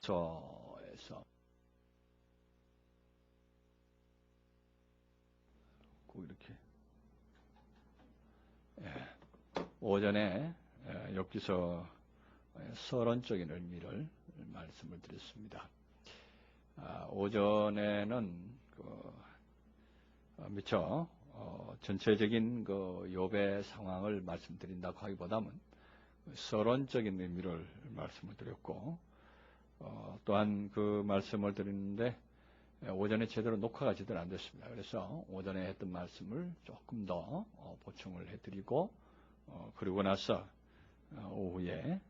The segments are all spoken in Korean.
욥기서에서 꼭 이렇게 오전에 욥기서 서론적인 의미를 말씀을 드렸습니다. 오전에는 미처 전체적인 욥의 상황을 말씀드린다고 하기보다는 서론적인 의미를 말씀을 드렸고, 또한 그 말씀을 드리는데 오전에 제대로 녹화가 제대로 안 됐습니다. 그래서 오전에 했던 말씀을 조금 더 보충을 해드리고, 그리고 나서 오후에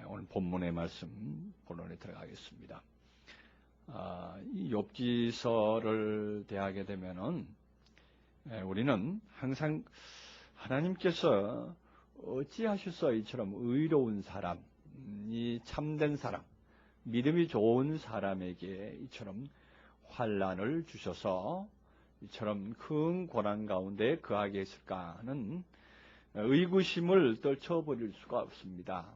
오늘 본문의 말씀 본론에 들어가겠습니다. 이 욥기서를 대하게 되면은 우리는 항상 하나님께서 어찌하셨어 이처럼 의로운 사람, 이 참된 사람, 믿음이 좋은 사람에게 이처럼 환난을 주셔서 이처럼 큰 고난 가운데 거하게 했을까 하는 의구심을 떨쳐버릴 수가 없습니다.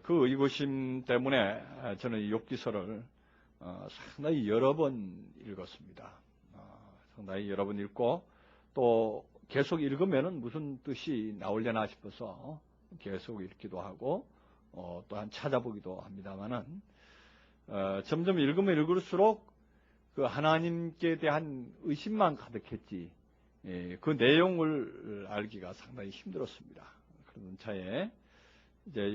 그 의구심 때문에 저는 이 욥기서를 상당히 여러 번 읽었습니다. 상당히 여러 번 읽고 또 계속 읽으면은 무슨 뜻이 나오려나 싶어서 계속 읽기도 하고 또한 찾아보기도 합니다만은 점점 읽으면 읽을수록 그 하나님께 대한 의심만 가득했지 그 내용을 알기가 상당히 힘들었습니다. 그런 차에 이제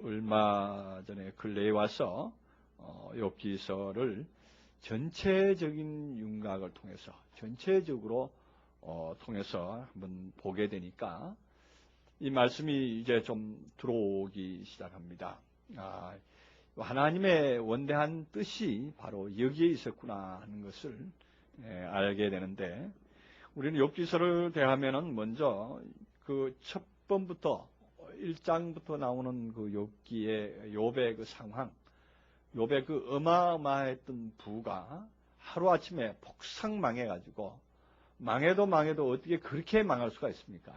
얼마 전에 근래에 와서 욥기서를 전체적인 윤곽을 통해서 전체적으로 통해서 한번 보게 되니까 이 말씀이 이제 좀 들어오기 시작합니다. 하나님의 원대한 뜻이 바로 여기에 있었구나 하는 것을 알게 되는데, 우리는 욥기서를 대하면은 먼저 그 첫 번부터 1장부터 나오는 그 욥의 그 상황, 욥의 그 어마어마했던 부가 하루아침에 폭삭 망해가지고, 망해도 어떻게 그렇게 망할 수가 있습니까?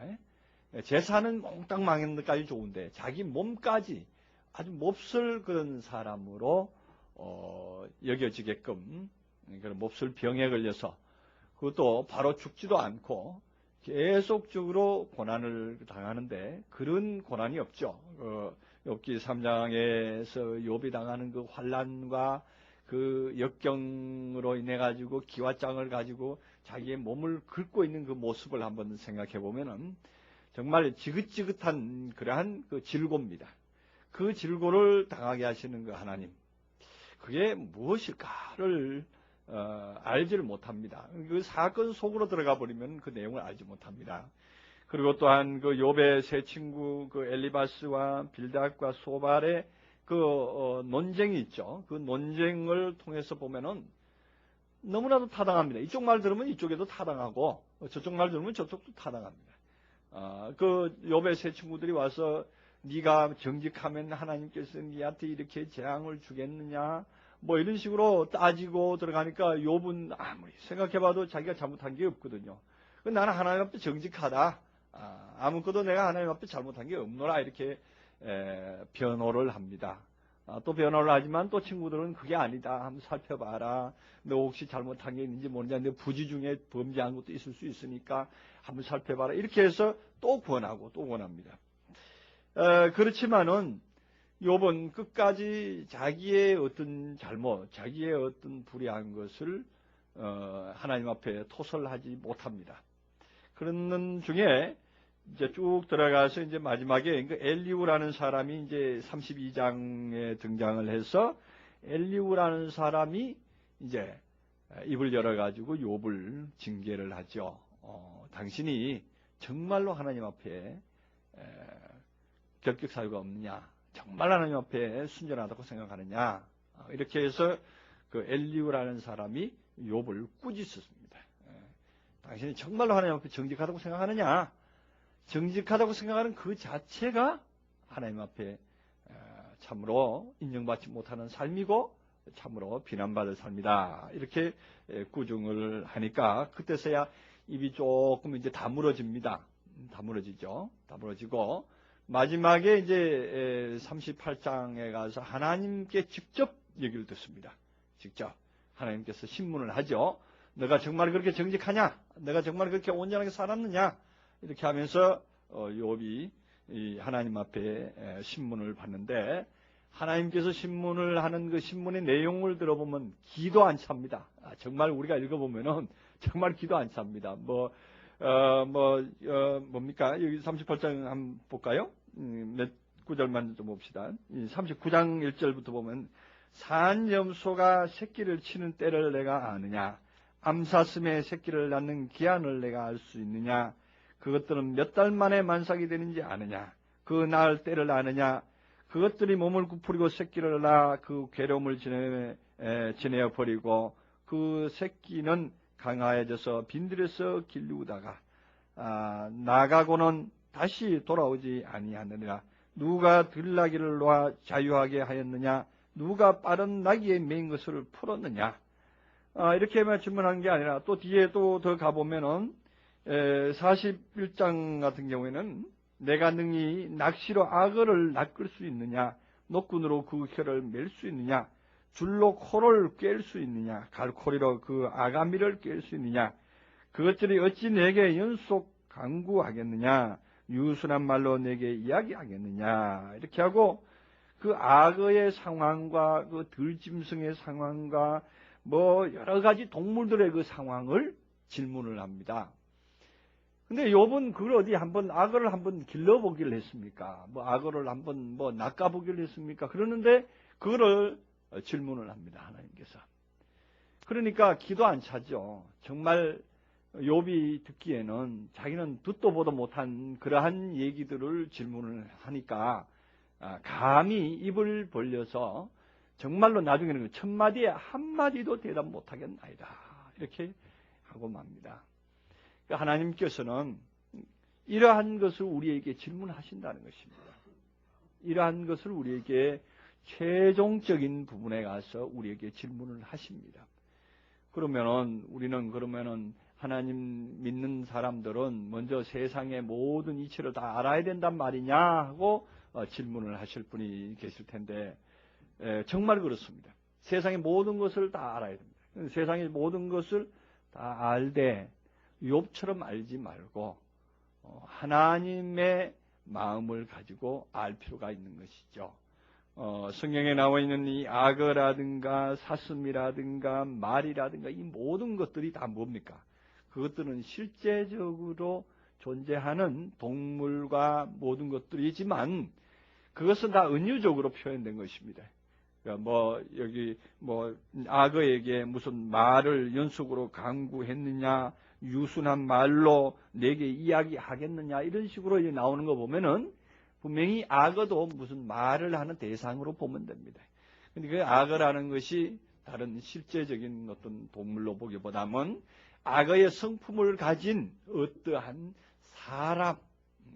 재산은 몽땅 망했는데까지 좋은데 자기 몸까지 아주 몹쓸 그런 사람으로 여겨지게끔 그런 몹쓸 병에 걸려서 그것도 바로 죽지도 않고 계속적으로 고난을 당하는데 그런 고난이 없죠. 욥기 3장에서 욥이 당하는 그 환난과 그 역경으로 인해 가지고 기와장을 가지고 자기의 몸을 긁고 있는 그 모습을 한번 생각해 보면은 정말 지긋지긋한 그러한 그 질고입니다. 그 질고를 당하게 하시는 그 하나님, 그게 무엇일까를 알지를 못합니다. 그 사건 속으로 들어가 버리면 그 내용을 알지 못합니다. 그리고 또한 그 욥의 세 친구 그 엘리바스와 빌닷과 소발의 그 논쟁이 있죠. 그 논쟁을 통해서 보면은 너무나도 타당합니다. 이쪽 말 들으면 이쪽에도 타당하고 저쪽 말 들으면 저쪽도 타당합니다. 그 욥의 세 친구들이 와서 네가 정직하면 하나님께서 네한테 이렇게 재앙을 주겠느냐 뭐 이런 식으로 따지고 들어가니까 욥은 아무리 생각해봐도 자기가 잘못한 게 없거든요. 나는 하나님 앞에 정직하다. 아무것도 내가 하나님 앞에 잘못한 게 없노라 이렇게 변호를 합니다. 또 변호를 하지만 또 친구들은 그게 아니다. 한번 살펴봐라. 너 혹시 잘못한 게 있는지 모르냐. 내 부지 중에 범죄한 것도 있을 수 있으니까 한번 살펴봐라. 이렇게 해서 또 권하고 또 권합니다. 그렇지만은 욥은 끝까지 자기의 어떤 잘못, 자기의 어떤 불의한 것을 하나님 앞에 토설하지 못합니다. 그러는 중에 이제 쭉 들어가서 이제 마지막에 그 엘리후라는 사람이 이제 32장에 등장을 해서 엘리후라는 사람이 이제 입을 열어가지고 욥을 징계를 하죠. 당신이 정말로 하나님 앞에 결격 사유가 없느냐? 정말 하나님 앞에 순전하다고 생각하느냐? 이렇게 해서 그 엘리후라는 사람이 욥을 꾸짖었습니다. 당신이 정말로 하나님 앞에 정직하다고 생각하느냐? 정직하다고 생각하는 그 자체가 하나님 앞에 참으로 인정받지 못하는 삶이고 참으로 비난받을 삶이다. 이렇게 꾸중을 하니까 그때서야 입이 조금 이제 다물어집니다. 다물어지죠. 다물어지고 마지막에 이제 38장에 가서 하나님께 직접 얘기를 듣습니다. 직접 하나님께서 신문을 하죠. 너가 정말 그렇게 정직하냐? 너가 정말 그렇게 온전하게 살았느냐? 이렇게 하면서 욥이 하나님 앞에 신문을 받는데, 하나님께서 신문을 하는 그 신문의 내용을 들어보면 기도 안 찹니다. 정말 우리가 읽어보면은 정말 기도 안 찹니다. 뭡니까? 여기 38장 한번 볼까요? 몇 구절만 좀 봅시다. 39장 1절부터 보면, 산염소가 새끼를 치는 때를 내가 아느냐? 암사슴의 새끼를 낳는 기한을 내가 알 수 있느냐? 그것들은 몇 달 만에 만삭이 되는지 아느냐? 그 낳을 때를 아느냐? 그것들이 몸을 부풀리고 새끼를 낳아 그 괴로움을 지내어 버리고 그 새끼는 강하여져서 빈들에서 길르다가 나가고는 다시 돌아오지 아니하느니라. 누가 들나귀를 놓아 자유하게 하였느냐? 누가 빠른 나귀에 매인 것을 풀었느냐? 이렇게만 질문한 게 아니라 또 뒤에 또 더 가보면은 41장 같은 경우에는 내가 능히 낚시로 악어를 낚을 수 있느냐? 노끈으로 그 혀를 맬 수 있느냐? 줄로 코를 꿰일 수 있느냐? 갈코리로 그 아가미를 꿰일 수 있느냐? 그것들이 어찌 내게 연속 강구하겠느냐? 유순한 말로 내게 이야기하겠느냐? 이렇게 하고 그 악어의 상황과 그 들짐승의 상황과 여러 가지 동물들의 그 상황을 질문을 합니다. 근데 욥은 그걸 어디 악어를 한번 길러보기를 했습니까? 악어를 한번 낚아보기를 했습니까? 그러는데 그거를 질문을 합니다, 하나님께서. 그러니까 기도 안 차죠. 정말 욥이 듣기에는 자기는 듣도 보도 못한 그러한 얘기들을 질문을 하니까 감히 입을 벌려서 정말로 나중에는 첫마디에 한마디도 대답 못하겠나이다, 이렇게 하고 맙니다. 하나님께서는 이러한 것을 우리에게 질문하신다는 것입니다. 이러한 것을 우리에게 최종적인 부분에 가서 우리에게 질문을 하십니다. 우리는 하나님 믿는 사람들은 먼저 세상의 모든 이치를 다 알아야 된단 말이냐 하고 질문을 하실 분이 계실 텐데, 정말 그렇습니다. 세상의 모든 것을 다 알아야 됩니다. 세상의 모든 것을 다 알되 욥처럼 알지 말고 하나님의 마음을 가지고 알 필요가 있는 것이죠. 성경에 나와 있는 이 악어라든가 사슴이라든가 말이라든가 이 모든 것들이 다 뭡니까? 그것들은 실제적으로 존재하는 동물과 모든 것들이지만 그것은 다 은유적으로 표현된 것입니다. 그러니까 악어에게 무슨 말을 연속으로 강구했느냐, 유순한 말로 내게 이야기하겠느냐, 이런 식으로 나오는 거 보면은 분명히 악어도 무슨 말을 하는 대상으로 보면 됩니다. 근데 그 악어라는 것이 다른 실제적인 어떤 동물로 보기보다는 악어의 성품을 가진 어떠한 사람,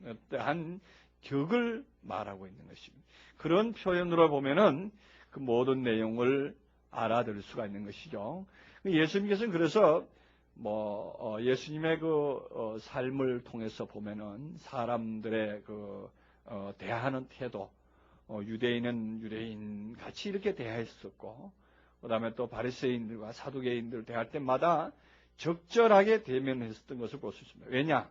어떠한 격을 말하고 있는 것입니다. 그런 표현으로 보면은 그 모든 내용을 알아들을 수가 있는 것이죠. 예수님께서는 그래서 예수님의 그 삶을 통해서 보면은 사람들의 그 대하는 태도, 유대인은 유대인 같이 이렇게 대했었고, 그다음에 또 바리새인들과 사두개인들 대할 때마다 적절하게 대면했었던 것을 볼 수 있습니다. 왜냐?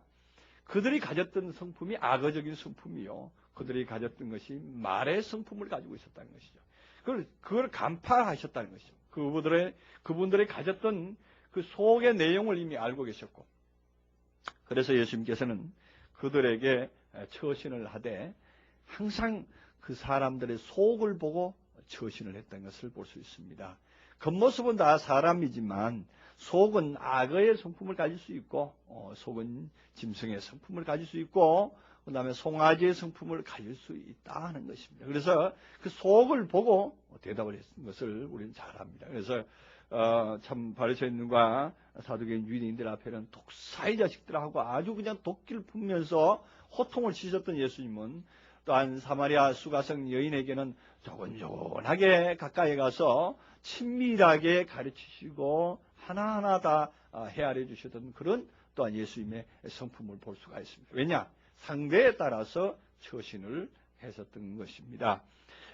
그들이 가졌던 성품이 악어적인 성품이요, 그들이 가졌던 것이 말의 성품을 가지고 있었다는 것이죠. 그걸 간파하셨다는 것이죠. 그분들의 가졌던 그 속의 내용을 이미 알고 계셨고, 그래서 예수님께서는 그들에게 처신을 하되 항상 그 사람들의 속을 보고 처신을 했던 것을 볼 수 있습니다. 겉모습은 다 사람이지만 속은 악어의 성품을 가질 수 있고, 속은 짐승의 성품을 가질 수 있고, 그 다음에 송아지의 성품을 가질 수 있다 하는 것입니다. 그래서 그 속을 보고 대답을 했던 것을 우리는 잘 압니다. 그래서 참 바리새인과 사두개인 유대인들 앞에는 독사의 자식들하고 아주 그냥 도끼를 품면서 호통을 치셨던 예수님은 또한 사마리아 수가성 여인에게는 조곤조곤하게 가까이 가서 친밀하게 가르치시고 하나하나 다 헤아려 주셨던 그런 또한 예수님의 성품을 볼 수가 있습니다. 왜냐? 상대에 따라서 처신을 했었던 것입니다.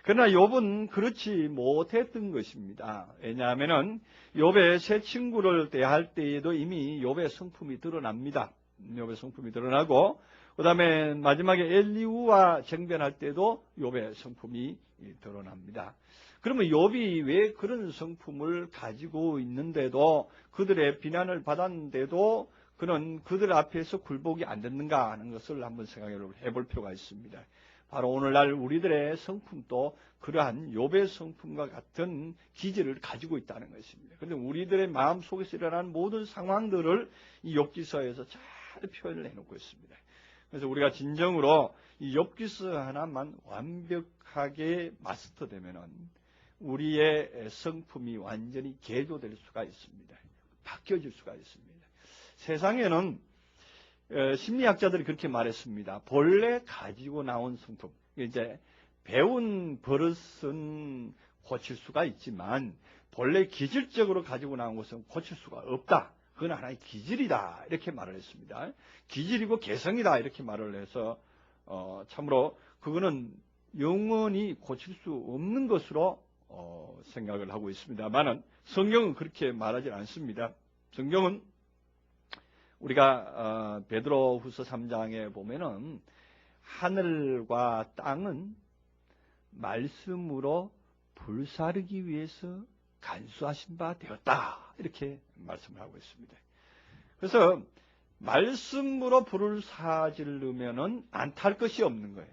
그러나 욥은 그렇지 못했던 것입니다. 왜냐하면은 욥의 세 친구를 대할 때에도 이미 욥의 성품이 드러납니다. 욥의 성품이 드러나고 그 다음에 마지막에 엘리후와 쟁변할 때도 욥의 성품이 드러납니다. 그러면 욥이 왜 그런 성품을 가지고 있는데도 그들의 비난을 받았는데도 그는 그들 앞에서 굴복이 안 됐는가 하는 것을 한번 생각해 볼 필요가 있습니다. 바로 오늘날 우리들의 성품도 그러한 욥의 성품과 같은 기질을 가지고 있다는 것입니다. 그런데 우리들의 마음속에서 일어나는 모든 상황들을 이 욥기서에서 잘 표현을 해놓고 있습니다. 그래서 우리가 진정으로 이 욥기서 하나만 완벽하게 마스터되면은 우리의 성품이 완전히 개조될 수가 있습니다. 바뀌어질 수가 있습니다. 세상에는 심리학자들이 그렇게 말했습니다. 본래 가지고 나온 성품, 이제 배운 버릇은 고칠 수가 있지만 본래 기질적으로 가지고 나온 것은 고칠 수가 없다. 그건 하나의 기질이다. 이렇게 말을 했습니다. 기질이고 개성이다. 이렇게 말을 해서 참으로 그거는 영원히 고칠 수 없는 것으로 생각을 하고 있습니다만은 성경은 그렇게 말하지 않습니다. 성경은 우리가 베드로후서 3장에 보면은 하늘과 땅은 말씀으로 불사르기 위해서 간수하신 바 되었다. 이렇게 말씀을 하고 있습니다. 그래서 말씀으로 불을 사지르면은 안 탈 것이 없는 거예요.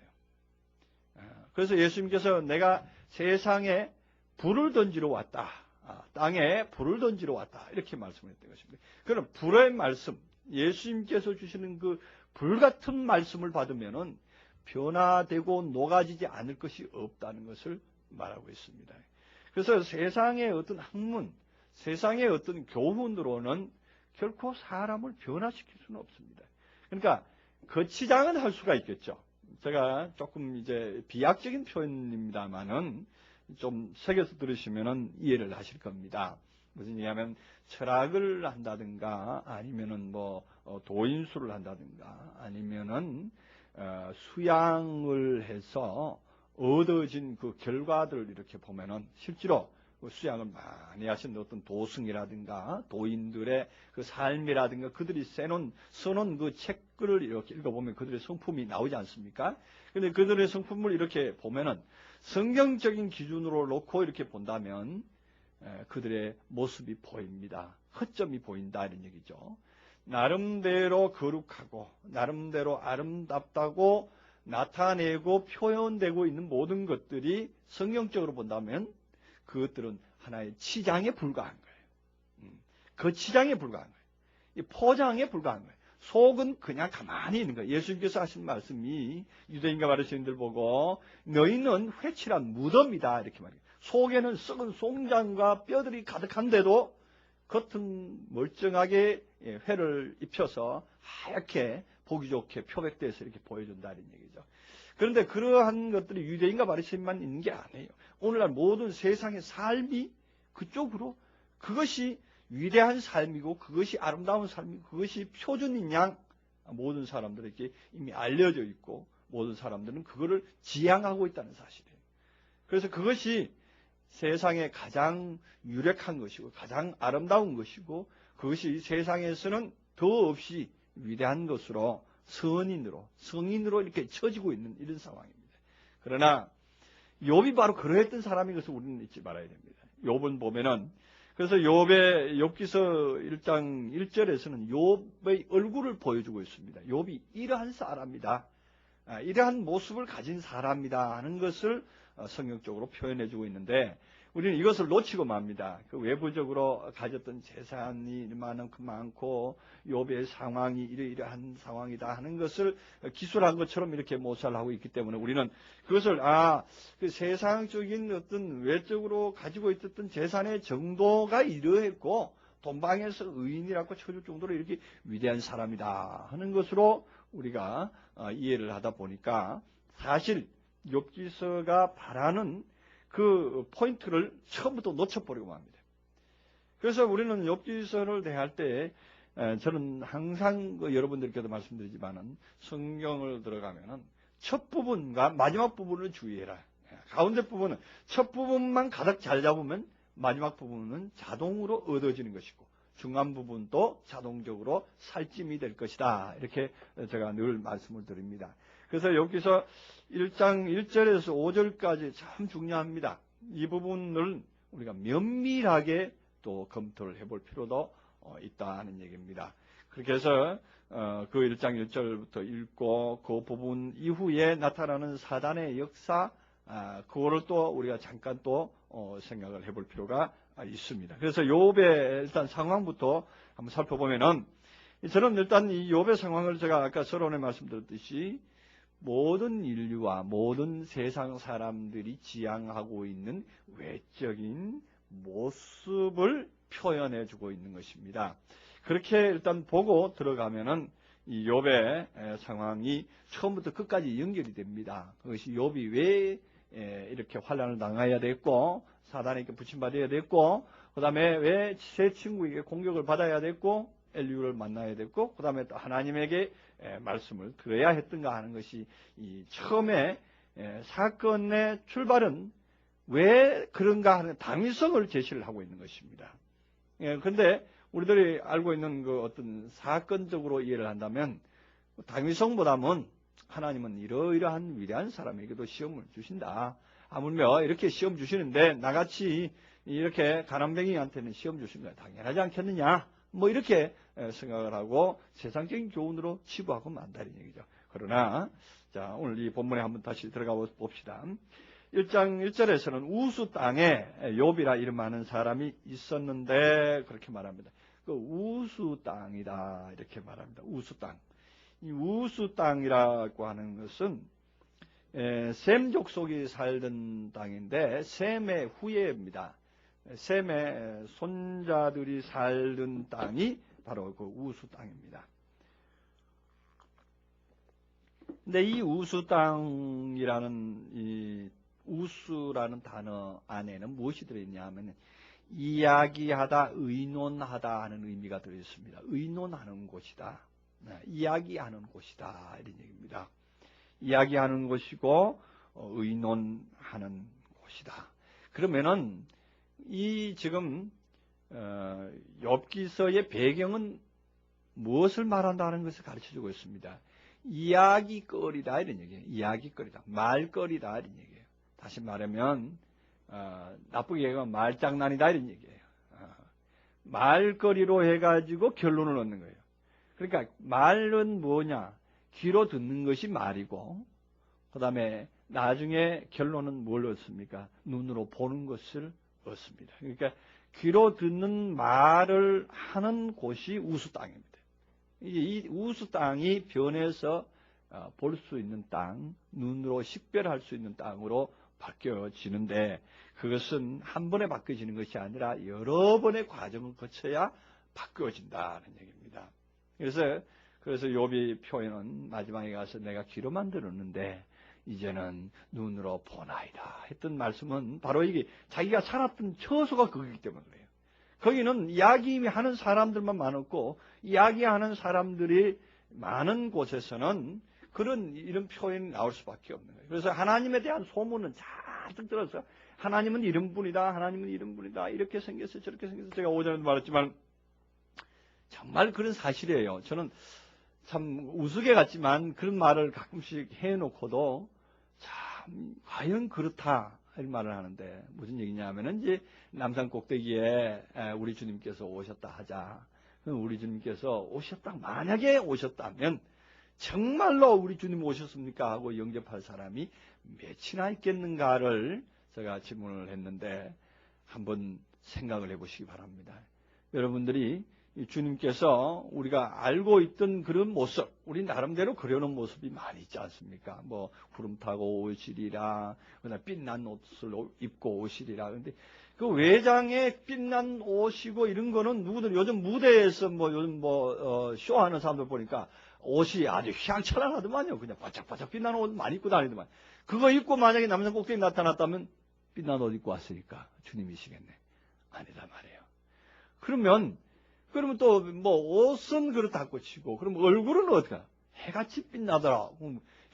그래서 예수님께서 내가 세상에 불을 던지러 왔다. 땅에 불을 던지러 왔다. 이렇게 말씀을 했던 것입니다. 그럼 불의 말씀, 예수님께서 주시는 그 불같은 말씀을 받으면은 변화되고 녹아지지 않을 것이 없다는 것을 말하고 있습니다. 그래서 세상의 어떤 학문, 세상의 어떤 교훈으로는 결코 사람을 변화시킬 수는 없습니다. 그러니까 거치장은 할 수가 있겠죠. 제가 조금 이제 비약적인 표현입니다만은 좀 새겨서 들으시면은 이해를 하실 겁니다. 무슨 얘기냐면 철학을 한다든가 아니면은 뭐 도인수를 한다든가 아니면은 수양을 해서 얻어진 그 결과들을 이렇게 보면은 실제로 그 수양을 많이 하신 어떤 도승이라든가 도인들의 그 삶이라든가 그들이 써놓은 그 책들을 이렇게 읽어보면 그들의 성품이 나오지 않습니까? 근데 그들의 성품을 이렇게 보면은 성경적인 기준으로 놓고 이렇게 본다면 그들의 모습이 보입니다. 허점이 보인다 이런 얘기죠. 나름대로 거룩하고 나름대로 아름답다고 나타내고 표현되고 있는 모든 것들이 성경적으로 본다면 그것들은 하나의 치장에 불과한 거예요. 그 치장에 불과한 거예요. 이 포장에 불과한 거예요. 속은 그냥 가만히 있는 거예요. 예수님께서 하신 말씀이 유대인과 바리새인들 보고 너희는 회칠한 무덤이다 이렇게 말해요. 속에는 썩은 송장과 뼈들이 가득한데도 겉은 멀쩡하게 회를 입혀서 하얗게 보기 좋게 표백돼서 이렇게 보여준다는 얘기죠. 그런데 그러한 것들이 유대인과 바리새인만 있는 게 아니에요. 오늘날 모든 세상의 삶이 그쪽으로 그것이 위대한 삶이고 그것이 아름다운 삶이고 그것이 표준인 양 모든 사람들에게 이미 알려져 있고 모든 사람들은 그거를 지향하고 있다는 사실이에요. 그래서 그것이 세상에 가장 유력한 것이고 가장 아름다운 것이고 그것이 세상에서는 더 없이 위대한 것으로 성인으로 이렇게 처지고 있는 이런 상황입니다. 그러나 욥이 바로 그러했던 사람인 것을 우리는 잊지 말아야 됩니다. 욥은 보면은 그래서 욥기서 1장 1절에서는 욥의 얼굴을 보여주고 있습니다. 욥이 이러한 사람이다. 이러한 모습을 가진 사람이다 하는 것을 성경적으로 표현해주고 있는데 우리는 이것을 놓치고 맙니다. 그 외부적으로 가졌던 재산이 이만큼 많고 욥의 상황이 이러이러한 상황이다 하는 것을 기술한 것처럼 이렇게 묘사를 하고 있기 때문에 우리는 그것을 그 세상적인 어떤 외적으로 가지고 있었던 재산의 정도가 이러했고 돈방에서 의인이라고 쳐줄 정도로 이렇게 위대한 사람이다 하는 것으로 우리가 이해를 하다 보니까 사실 욥기서가 바라는 그 포인트를 처음부터 놓쳐버리고 맙니다. 그래서 우리는 욥기서를 대할 때 저는 항상 여러분들께도 말씀드리지만은 성경을 들어가면은 첫 부분과 마지막 부분을 주의해라. 가운데 부분은 첫 부분만 가득 잘 잡으면 마지막 부분은 자동으로 얻어지는 것이고 중간 부분도 자동적으로 살찜이 될 것이다. 이렇게 제가 늘 말씀을 드립니다. 그래서 여기서 1장 1절에서 5절까지 참 중요합니다. 이 부분을 우리가 면밀하게 또 검토를 해볼 필요도 있다는 얘기입니다. 그렇게 해서 그 1장 1절부터 읽고 그 부분 이후에 나타나는 사단의 역사, 그거를 또 우리가 잠깐 또 생각을 해볼 필요가 있습니다. 그래서 욥의 일단 상황부터 한번 살펴보면은, 저는 일단 이 욥의 상황을 제가 아까 서론에 말씀드렸듯이 모든 인류와 모든 세상 사람들이 지향하고 있는 외적인 모습을 표현해 주고 있는 것입니다. 그렇게 일단 보고 들어가면은 이 욥의 상황이 처음부터 끝까지 연결이 됩니다. 그것이 욥이 왜 이렇게 환난을 당해야 됐고 사단에게 부침받아야 됐고 그 다음에 왜 세 친구에게 공격을 받아야 됐고 엘리후를 만나야 됐고 그 다음에 또 하나님에게 말씀을 들어야 했던가 하는 것이 이 처음에 사건의 출발은 왜 그런가 하는 당위성을 제시를 하고 있는 것입니다. 그런데 우리들이 알고 있는 그 어떤 사건적으로 이해를 한다면 당위성보다는 하나님은 이러이러한 위대한 사람에게도 시험을 주신다. 하물며 이렇게 시험 주시는데 나같이 이렇게 가난뱅이한테는 시험 주신 거 당연하지 않겠느냐. 뭐 이렇게 생각을 하고 세상적인 교훈으로 치부하고 만다는 얘기죠. 그러나 자 오늘 이 본문에 한번 다시 들어가 봅시다. 1장 1절에서는 우수 땅에 욥이라 이름하는 사람이 있었는데 그렇게 말합니다. 그 우수 땅이다 이렇게 말합니다. 우수 땅. 이 우수 땅이라고 하는 것은 셈 족속이 살던 땅인데 셈의 후예입니다. 셈의 손자들이 살던 땅이 바로 그 우수 땅입니다. 근데 이 우수 땅이라는 이 우수라는 단어 안에는 무엇이 들어있냐 하면 이야기하다, 의논하다 하는 의미가 들어있습니다. 의논하는 곳이다. 이야기하는 곳이다. 이런 얘기입니다. 이야기하는 곳이고 의논하는 곳이다. 그러면은 이 지금 욥기서의 배경은 무엇을 말한다는 것을 가르쳐주고 있습니다. 이야기거리다 이런 얘기예요. 이야기거리다. 말거리다 이런 얘기예요. 다시 말하면 나쁘게 얘기하면 말장난이다 이런 얘기예요. 말거리로 해가지고 결론을 얻는 거예요. 그러니까 말은 뭐냐? 귀로 듣는 것이 말이고 그 다음에 나중에 결론은 뭘 얻습니까? 눈으로 보는 것을 얻습니다. 그러니까 귀로 듣는 말을 하는 곳이 우수 땅입니다. 이 우수 땅이 변해서 볼 수 있는 땅, 눈으로 식별할 수 있는 땅으로 바뀌어지는데 그것은 한 번에 바뀌어지는 것이 아니라 여러 번의 과정을 거쳐야 바뀌어진다는 얘기입니다. 그래서 욥이 표현은 마지막에 가서 내가 귀로만 들었는데 이제는 눈으로 보나이다 했던 말씀은 바로 이게 자기가 살았던 처소가 거기이기 때문에 그래요. 거기는 이야기하는 사람들만 많았고 이야기하는 사람들이 많은 곳에서는 이런 표현이 나올 수밖에 없는 거예요. 그래서 하나님에 대한 소문은 잔뜩 들어서 하나님은 이런 분이다, 하나님은 이런 분이다, 이렇게 생겼어요, 저렇게 생겼어요. 제가 오전에도 말했지만 정말 그런 사실이에요. 저는 참 우스개 같지만 그런 말을 가끔씩 해놓고도 참 과연 그렇다 이런 말을 하는데 무슨 얘기냐 하면은 이제 남산 꼭대기에 우리 주님께서 오셨다 하자. 우리 주님께서 만약에 오셨다면 정말로 우리 주님 오셨습니까? 하고 영접할 사람이 몇이나 있겠는가를 제가 질문을 했는데 한번 생각을 해보시기 바랍니다. 여러분들이 주님께서 우리가 알고 있던 그런 모습, 우리 나름대로 그려놓은 모습이 많이 있지 않습니까? 뭐 구름 타고 오시리라, 그다음 빛난 옷을 입고 오시리라. 근데 그 외장에 빛난 옷이고 이런 거는 누구들 요즘 무대에서 요즘 쇼하는 사람들 보니까 옷이 아주 휘황찬란하더만요. 그냥 바짝바짝 빛난 옷 많이 입고 다니더만. 그거 입고 만약에 남산 꼭대기 나타났다면 빛난 옷 입고 왔으니까 주님이시겠네. 아니다 말이에요. 그러면 또 옷은 그렇다고 치고 그럼 얼굴은 어떡하? 해같이 빛나더라.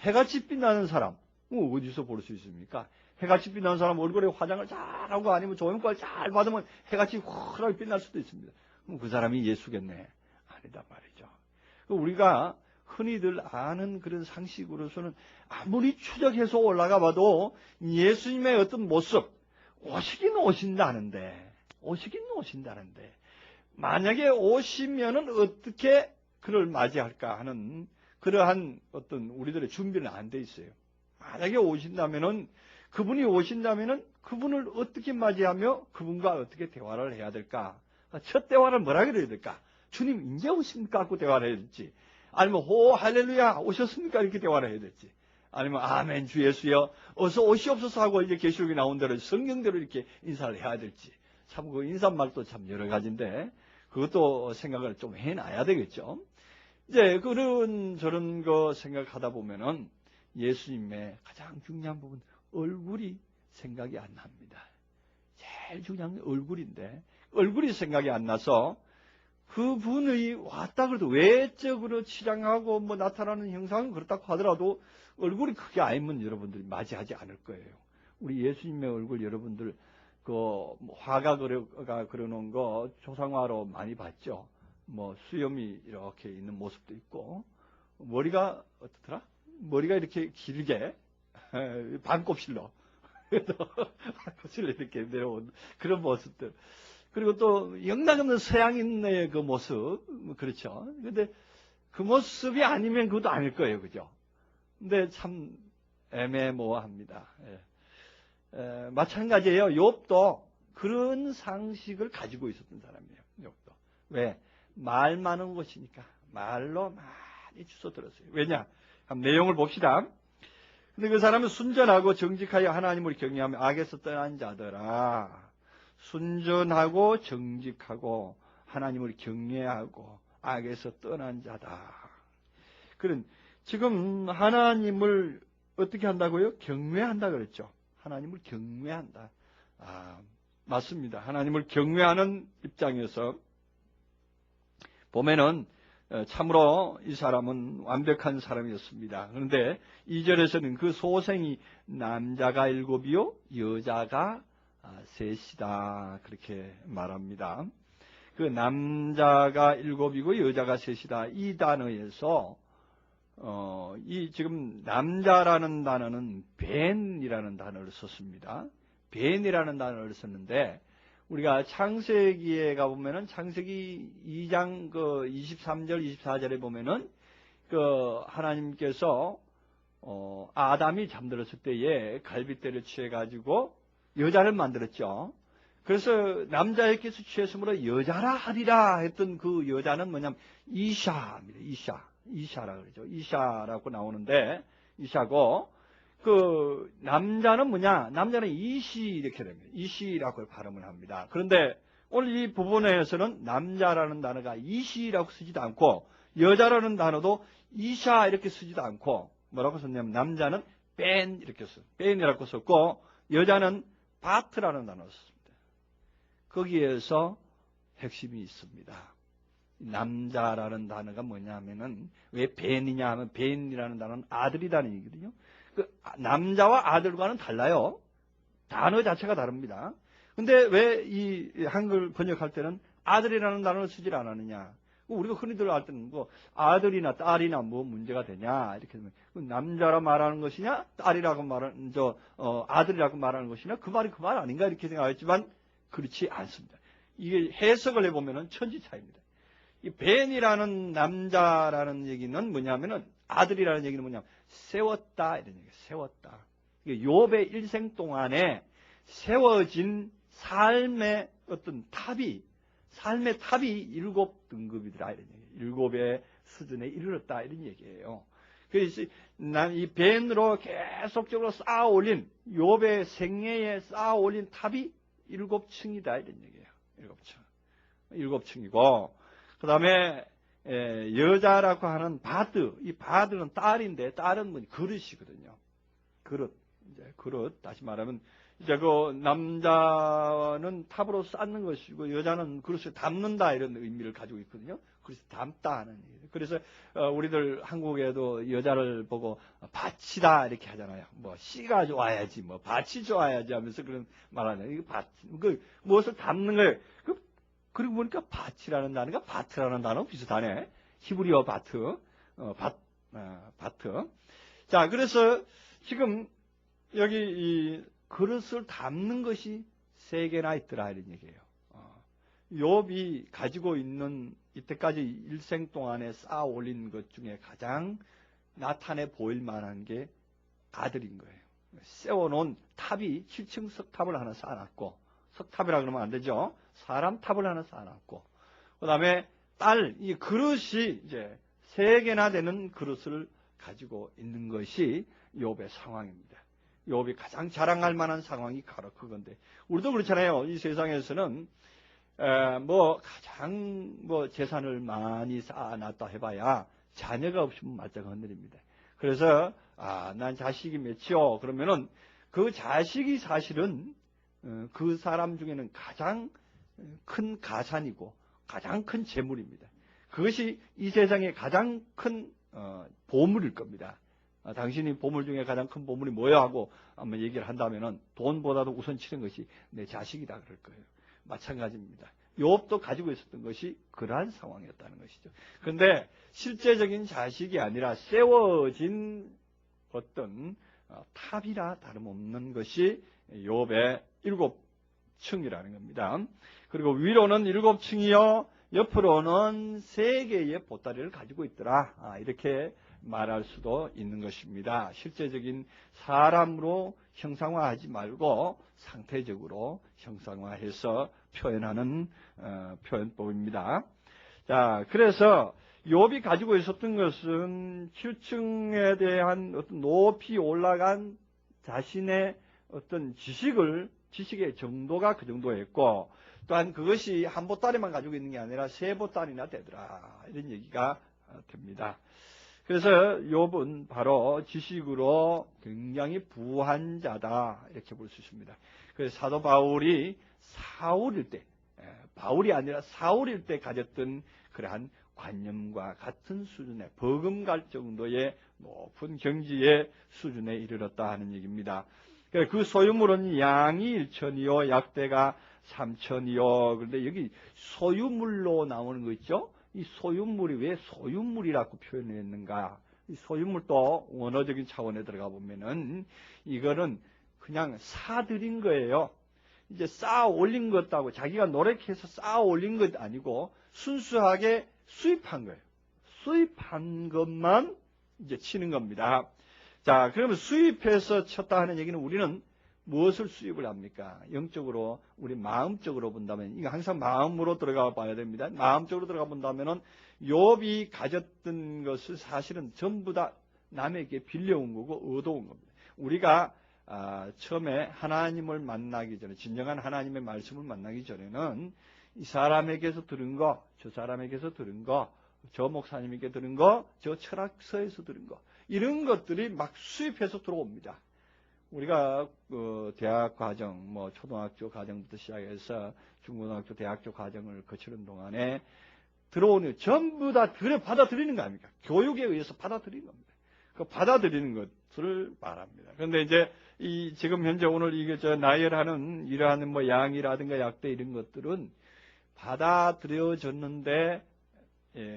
해같이 빛나는 사람, 어디서 볼 수 있습니까? 해같이 빛나는 사람 얼굴에 화장을 잘하고 아니면 조명과를 잘 받으면 해같이 환하게 빛날 수도 있습니다. 그럼 그 사람이 예수겠네? 아니다 말이죠. 우리가 흔히들 아는 그런 상식으로서는 아무리 추적해서 올라가 봐도 예수님의 어떤 모습, 오시긴 오신다는데, 만약에 오시면은 어떻게 그를 맞이할까 하는 그러한 어떤 우리들의 준비는 안 돼 있어요. 만약에 오신다면은, 그분이 오신다면은 그분을 어떻게 맞이하며 그분과 어떻게 대화를 해야 될까? 첫 대화를 뭐라 그래야 될까? 주님 이제 오십니까? 하고 대화를 해야 될지, 아니면 호 할렐루야 오셨습니까? 이렇게 대화를 해야 될지, 아니면 아멘 주 예수여 어서 오시옵소서 하고 이제 계시록이 나온 대로 성경대로 이렇게 인사를 해야 될지, 참 그 인사말도 참 여러 가지인데 그것도 생각을 좀 해놔야 되겠죠. 이제 그런 저런 거 생각하다 보면은 예수님의 가장 중요한 부분 얼굴이 생각이 안 납니다. 제일 중요한 게 얼굴인데 얼굴이 생각이 안 나서 그분의 왔다 그래도 외적으로 치장하고 뭐 나타나는 형상은 그렇다고 하더라도 얼굴이 크게 아니면 여러분들이 맞이하지 않을 거예요. 우리 예수님의 얼굴 여러분들 그 화가가 그려놓은 거 조상화로 많이 봤죠. 뭐 수염이 이렇게 있는 모습도 있고 머리가 어떻더라? 머리가 이렇게 길게 반곱실로 반곱실로 이렇게 내려온 그런 모습들. 그리고 또 영락없는 서양인의 그 모습, 그렇죠. 근데 그 모습이 아니면 그것도 아닐 거예요, 그죠? 근데 참 애매모호합니다. 마찬가지예요. 욥도 그런 상식을 가지고 있었던 사람이에요. 욥도. 왜? 말 많은 곳이니까 말로 많이 주워 들었어요. 왜냐? 한번 내용을 봅시다. 근데 그 사람은 순전하고 정직하여 하나님을 경외하며 악에서 떠난 자더라. 순전하고 정직하고 하나님을 경외하고 악에서 떠난 자다. 그런 지금 하나님을 어떻게 한다고요? 경외한다 그랬죠. 하나님을 경외한다. 맞습니다. 하나님을 경외하는 입장에서 보면은 참으로 이 사람은 완벽한 사람이었습니다. 그런데 2절에서는 그 소생이 남자가 7이요 여자가 3이다 그렇게 말합니다. 그 남자가 7이고 여자가 3이다 이 단어에서 이 지금 남자라는 단어는 벤이라는 단어를 썼습니다. 벤이라는 단어를 썼는데 우리가 창세기에 가보면은 창세기 2장 그 23절 24절에 보면은 그 하나님께서 아담이 잠들었을 때에 갈빗대를 취해 가지고 여자를 만들었죠. 그래서 남자에게서 취했으므로 여자라 하리라 했던 그 여자는 뭐냐면 이샤입니다. 이샤라 그러죠. 이샤라고 나오는데 이샤고 그 남자는 뭐냐? 남자는 이시 이렇게 됩니다. 이시라고 발음을 합니다. 그런데 오늘 이 부분에서는 남자라는 단어가 이시라고 쓰지도 않고 여자라는 단어도 이샤 이렇게 쓰지도 않고 뭐라고 썼냐면 남자는 벤 이렇게 썼어요. 벤이라고 썼고 여자는 바트라는 단어를 썼습니다. 거기에서 핵심이 있습니다. 남자라는 단어가 뭐냐면은 왜 벤이냐 하면 벤이라는 단어는 아들이라는 얘기거든요. 그 남자와 아들과는 달라요. 단어 자체가 다릅니다. 근데 왜 이 한글 번역할 때는 아들이라는 단어를 쓰질 않았느냐? 우리가 흔히들 할 때는 뭐 아들이나 딸이나 뭐 문제가 되냐 이렇게 되면 남자라 말하는 것이냐 딸이라고 말하는 아들이라고 말하는 것이냐 그 말이 그 말 아닌가 이렇게 생각했지만 그렇지 않습니다. 이게 해석을 해보면은 천지 차이입니다. 이 벤이라는 남자라는 얘기는 뭐냐면은 아들이라는 얘기는 뭐냐면 세웠다 이런 얘기예요. 세웠다. 이게 욥의 일생 동안에 세워진 삶의 어떤 탑이 7등급이더라 이런 얘기예요. 7의 수준에 이르렀다 이런 얘기예요. 그래서 이 벤으로 계속적으로 쌓아올린 욥의 생애에 쌓아올린 탑이 7층이다 이런 얘기예요. 7층이고 그 다음에 여자라고 하는 바드, 이 바드는 딸인데 딸은 뭐 그릇이거든요. 그릇, 이제 그릇 다시 말하면 이제 그 남자는 탑으로 쌓는 것이고 여자는 그릇을 담는다 이런 의미를 가지고 있거든요. 그래서 담다 하는 얘기예요. 그래서 우리들 한국에도 여자를 보고 밭이다 이렇게 하잖아요. 뭐 씨가 좋아야지, 뭐 밭이 좋아야지 하면서 그런 말하잖아요. 이거 밭, 그 무엇을 담는 거예요. 그리고 보니까 밭이라는 단어가 바트라는 단어 비슷하네. 히브리어 바트, 바트. 자, 그래서 지금 여기 이 그릇을 담는 것이 3개나 있더라 이런 얘기예요. 욥이 가지고 있는 이때까지 일생 동안에 쌓아 올린 것 중에 가장 나타내 보일 만한 게 아들인 거예요. 세워놓은 탑이 7층 석탑을 하나 쌓아놨고, 석탑이라 그러면 안 되죠. 사람 탑을 하나 쌓아놨고, 그 다음에 이 그릇이 이제 3개나 되는 그릇을 가지고 있는 것이 욥의 상황입니다. 욥이 가장 자랑할 만한 상황이 바로 그건데, 우리도 그렇잖아요. 이 세상에서는 가장 재산을 많이 쌓아놨다 해봐야 자녀가 없으면 말짱 흔들립니다. 그래서 난 자식이 몇이요? 그러면은 그 자식이 사실은 그 사람 중에는 가장 큰 가산이고 가장 큰 재물입니다. 그것이 이 세상에 가장 큰 보물일 겁니다. 당신이 보물 중에 가장 큰 보물이 뭐야 하고 한번 얘기를 한다면은 돈보다도 우선 치는 것이 내 자식이다 그럴 거예요. 마찬가지입니다. 욥도 가지고 있었던 것이 그러한 상황이었다는 것이죠. 그런데 실제적인 자식이 아니라 세워진 어떤 탑이라 다름없는 것이 욥의 7층이라는 겁니다. 그리고 위로는 7층이요, 옆으로는 3개의 보따리를 가지고 있더라. 이렇게 말할 수도 있는 것입니다. 실제적인 사람으로 형상화하지 말고 상태적으로 형상화해서 표현하는 표현법입니다. 자, 그래서 욥이 가지고 있었던 것은 7층에 대한 어떤 높이 올라간 자신의 어떤 지식의 정도가 그 정도였고, 또한 그것이 한 보따리만 가지고 있는 게 아니라 3보따리나 되더라. 이런 얘기가 됩니다. 그래서 욥은 바로 지식으로 굉장히 부한 자다 이렇게 볼 수 있습니다. 그래서 사도 바울이 사울일 때, 바울이 아니라 사울일 때 가졌던 그러한 관념과 같은 수준의 버금갈 정도의 높은 경지의 수준에 이르렀다 하는 얘기입니다. 그 소유물은 양이 1천이요 약대가 3천이요. 그런데 여기 소유물로 나오는 거 있죠? 이 소유물이 왜 소유물이라고 표현했는가? 이 소유물도 원어적인 차원에 들어가 보면은 이거는 그냥 사들인 거예요. 이제 쌓아 올린 것하고 자기가 노력해서 쌓아 올린 것 아니고 순수하게 수입한 거예요. 수입한 것만 이제 치는 겁니다. 자, 그러면 수입해서 쳤다 하는 얘기는 우리는 무엇을 수입을 합니까? 영적으로, 우리 마음적으로 본다면, 이거 항상 마음으로 들어가 봐야 됩니다. 마음적으로 들어가 본다면은, 욥이 가졌던 것을 사실은 전부 다 남에게 빌려온 거고, 얻어온 겁니다. 우리가, 처음에 하나님을 만나기 전에, 진정한 하나님의 말씀을 만나기 전에는, 이 사람에게서 들은 거, 저 사람에게서 들은 거, 저 목사님에게 들은 거, 저 철학서에서 들은 거, 이런 것들이 막 수입해서 들어옵니다. 우리가 대학 과정, 초등학교 과정부터 시작해서 중고등학교, 대학교 과정을 거치는 동안에 들어오는 전부 다 받아들이는 거 아닙니까? 교육에 의해서 받아들이는 겁니다. 그 받아들이는 것을 말합니다. 그런데 이제 지금 현재 오늘 나열하는 이러한 양이라든가 약대 이런 것들은 받아들여졌는데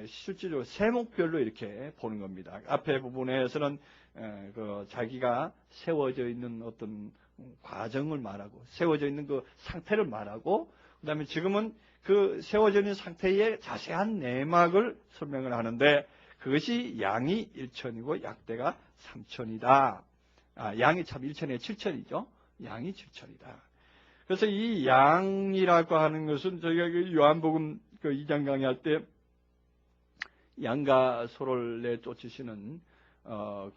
실질적으로 세목별로 이렇게 보는 겁니다. 앞에 부분에서는 자기가 세워져 있는 어떤 과정을 말하고, 세워져 있는 그 상태를 말하고, 그 다음에 지금은 그 세워져 있는 상태의 자세한 내막을 설명을 하는데, 그것이 양이 1천이고 약대가 3천이다. 양이 참 1천에 7천이죠. 양이 7천이다. 그래서 이 양이라고 하는 것은 저희가 요한복음 2장 강의할 때 양과 소를 내쫓으시는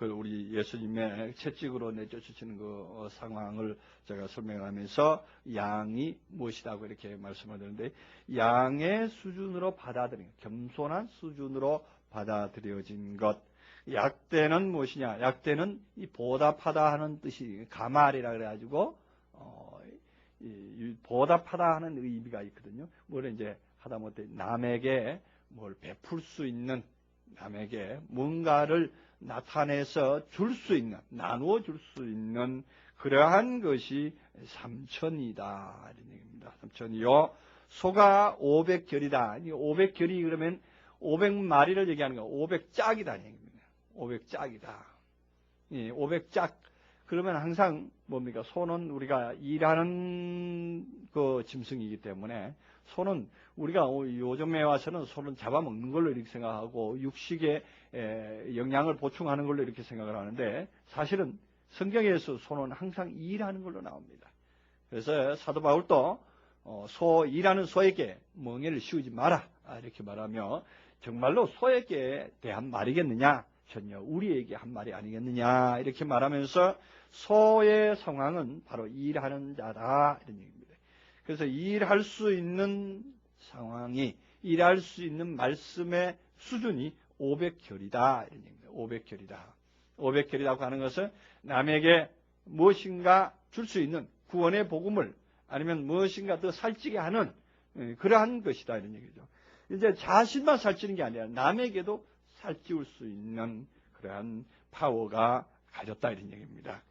우리 예수님의 채찍으로 내쫓으시는 그 상황을 제가 설명하면서 양이 무엇이라고 이렇게 말씀을 드렸는데, 양의 수준으로 받아들인, 겸손한 수준으로 받아들여진 것. 약대는 무엇이냐? 약대는 이 보답하다 하는 뜻이 가말이라 그래가지고 보답하다 하는 의미가 있거든요. 뭘 이제 하다못해 남에게 뭘 베풀 수 있는, 남에게 뭔가를 나타내서 줄 수 있는, 나누어 줄 수 있는 그러한 것이 삼천이다 이런 얘기입니다. 삼천이요 소가 500결이다. 500결이 그러면 500마리를 얘기하는 거, 500짝이다 얘기입니다. 500짝이다. 500짝. 그러면 항상 뭡니까? 소는 우리가 일하는 그 짐승이기 때문에 소는 우리가 요즘에 와서는 소는 잡아먹는 걸로 이렇게 생각하고 육식에 영양을 보충하는 걸로 이렇게 생각을 하는데 사실은 성경에서 소는 항상 일하는 걸로 나옵니다. 그래서 사도 바울도 일하는 소에게 멍에를 씌우지 마라 이렇게 말하며 정말로 소에게 대한 말이겠느냐? 전혀 우리에게 한 말이 아니겠느냐 이렇게 말하면서 소의 상황은 바로 일하는 자다 이런 얘기입니다. 그래서 일할 수 있는 상황이, 일할 수 있는 말씀의 수준이 500결이다 이런 얘기입니다. 500결이다. 500결이라고 하는 것은 남에게 무엇인가 줄 수 있는 구원의 복음을 아니면 무엇인가 더 살찌게 하는 그러한 것이다 이런 얘기죠. 이제 자신만 살찌는 게 아니라 남에게도 살찌울 수 있는 그러한 파워가 가졌다 이런 얘기입니다.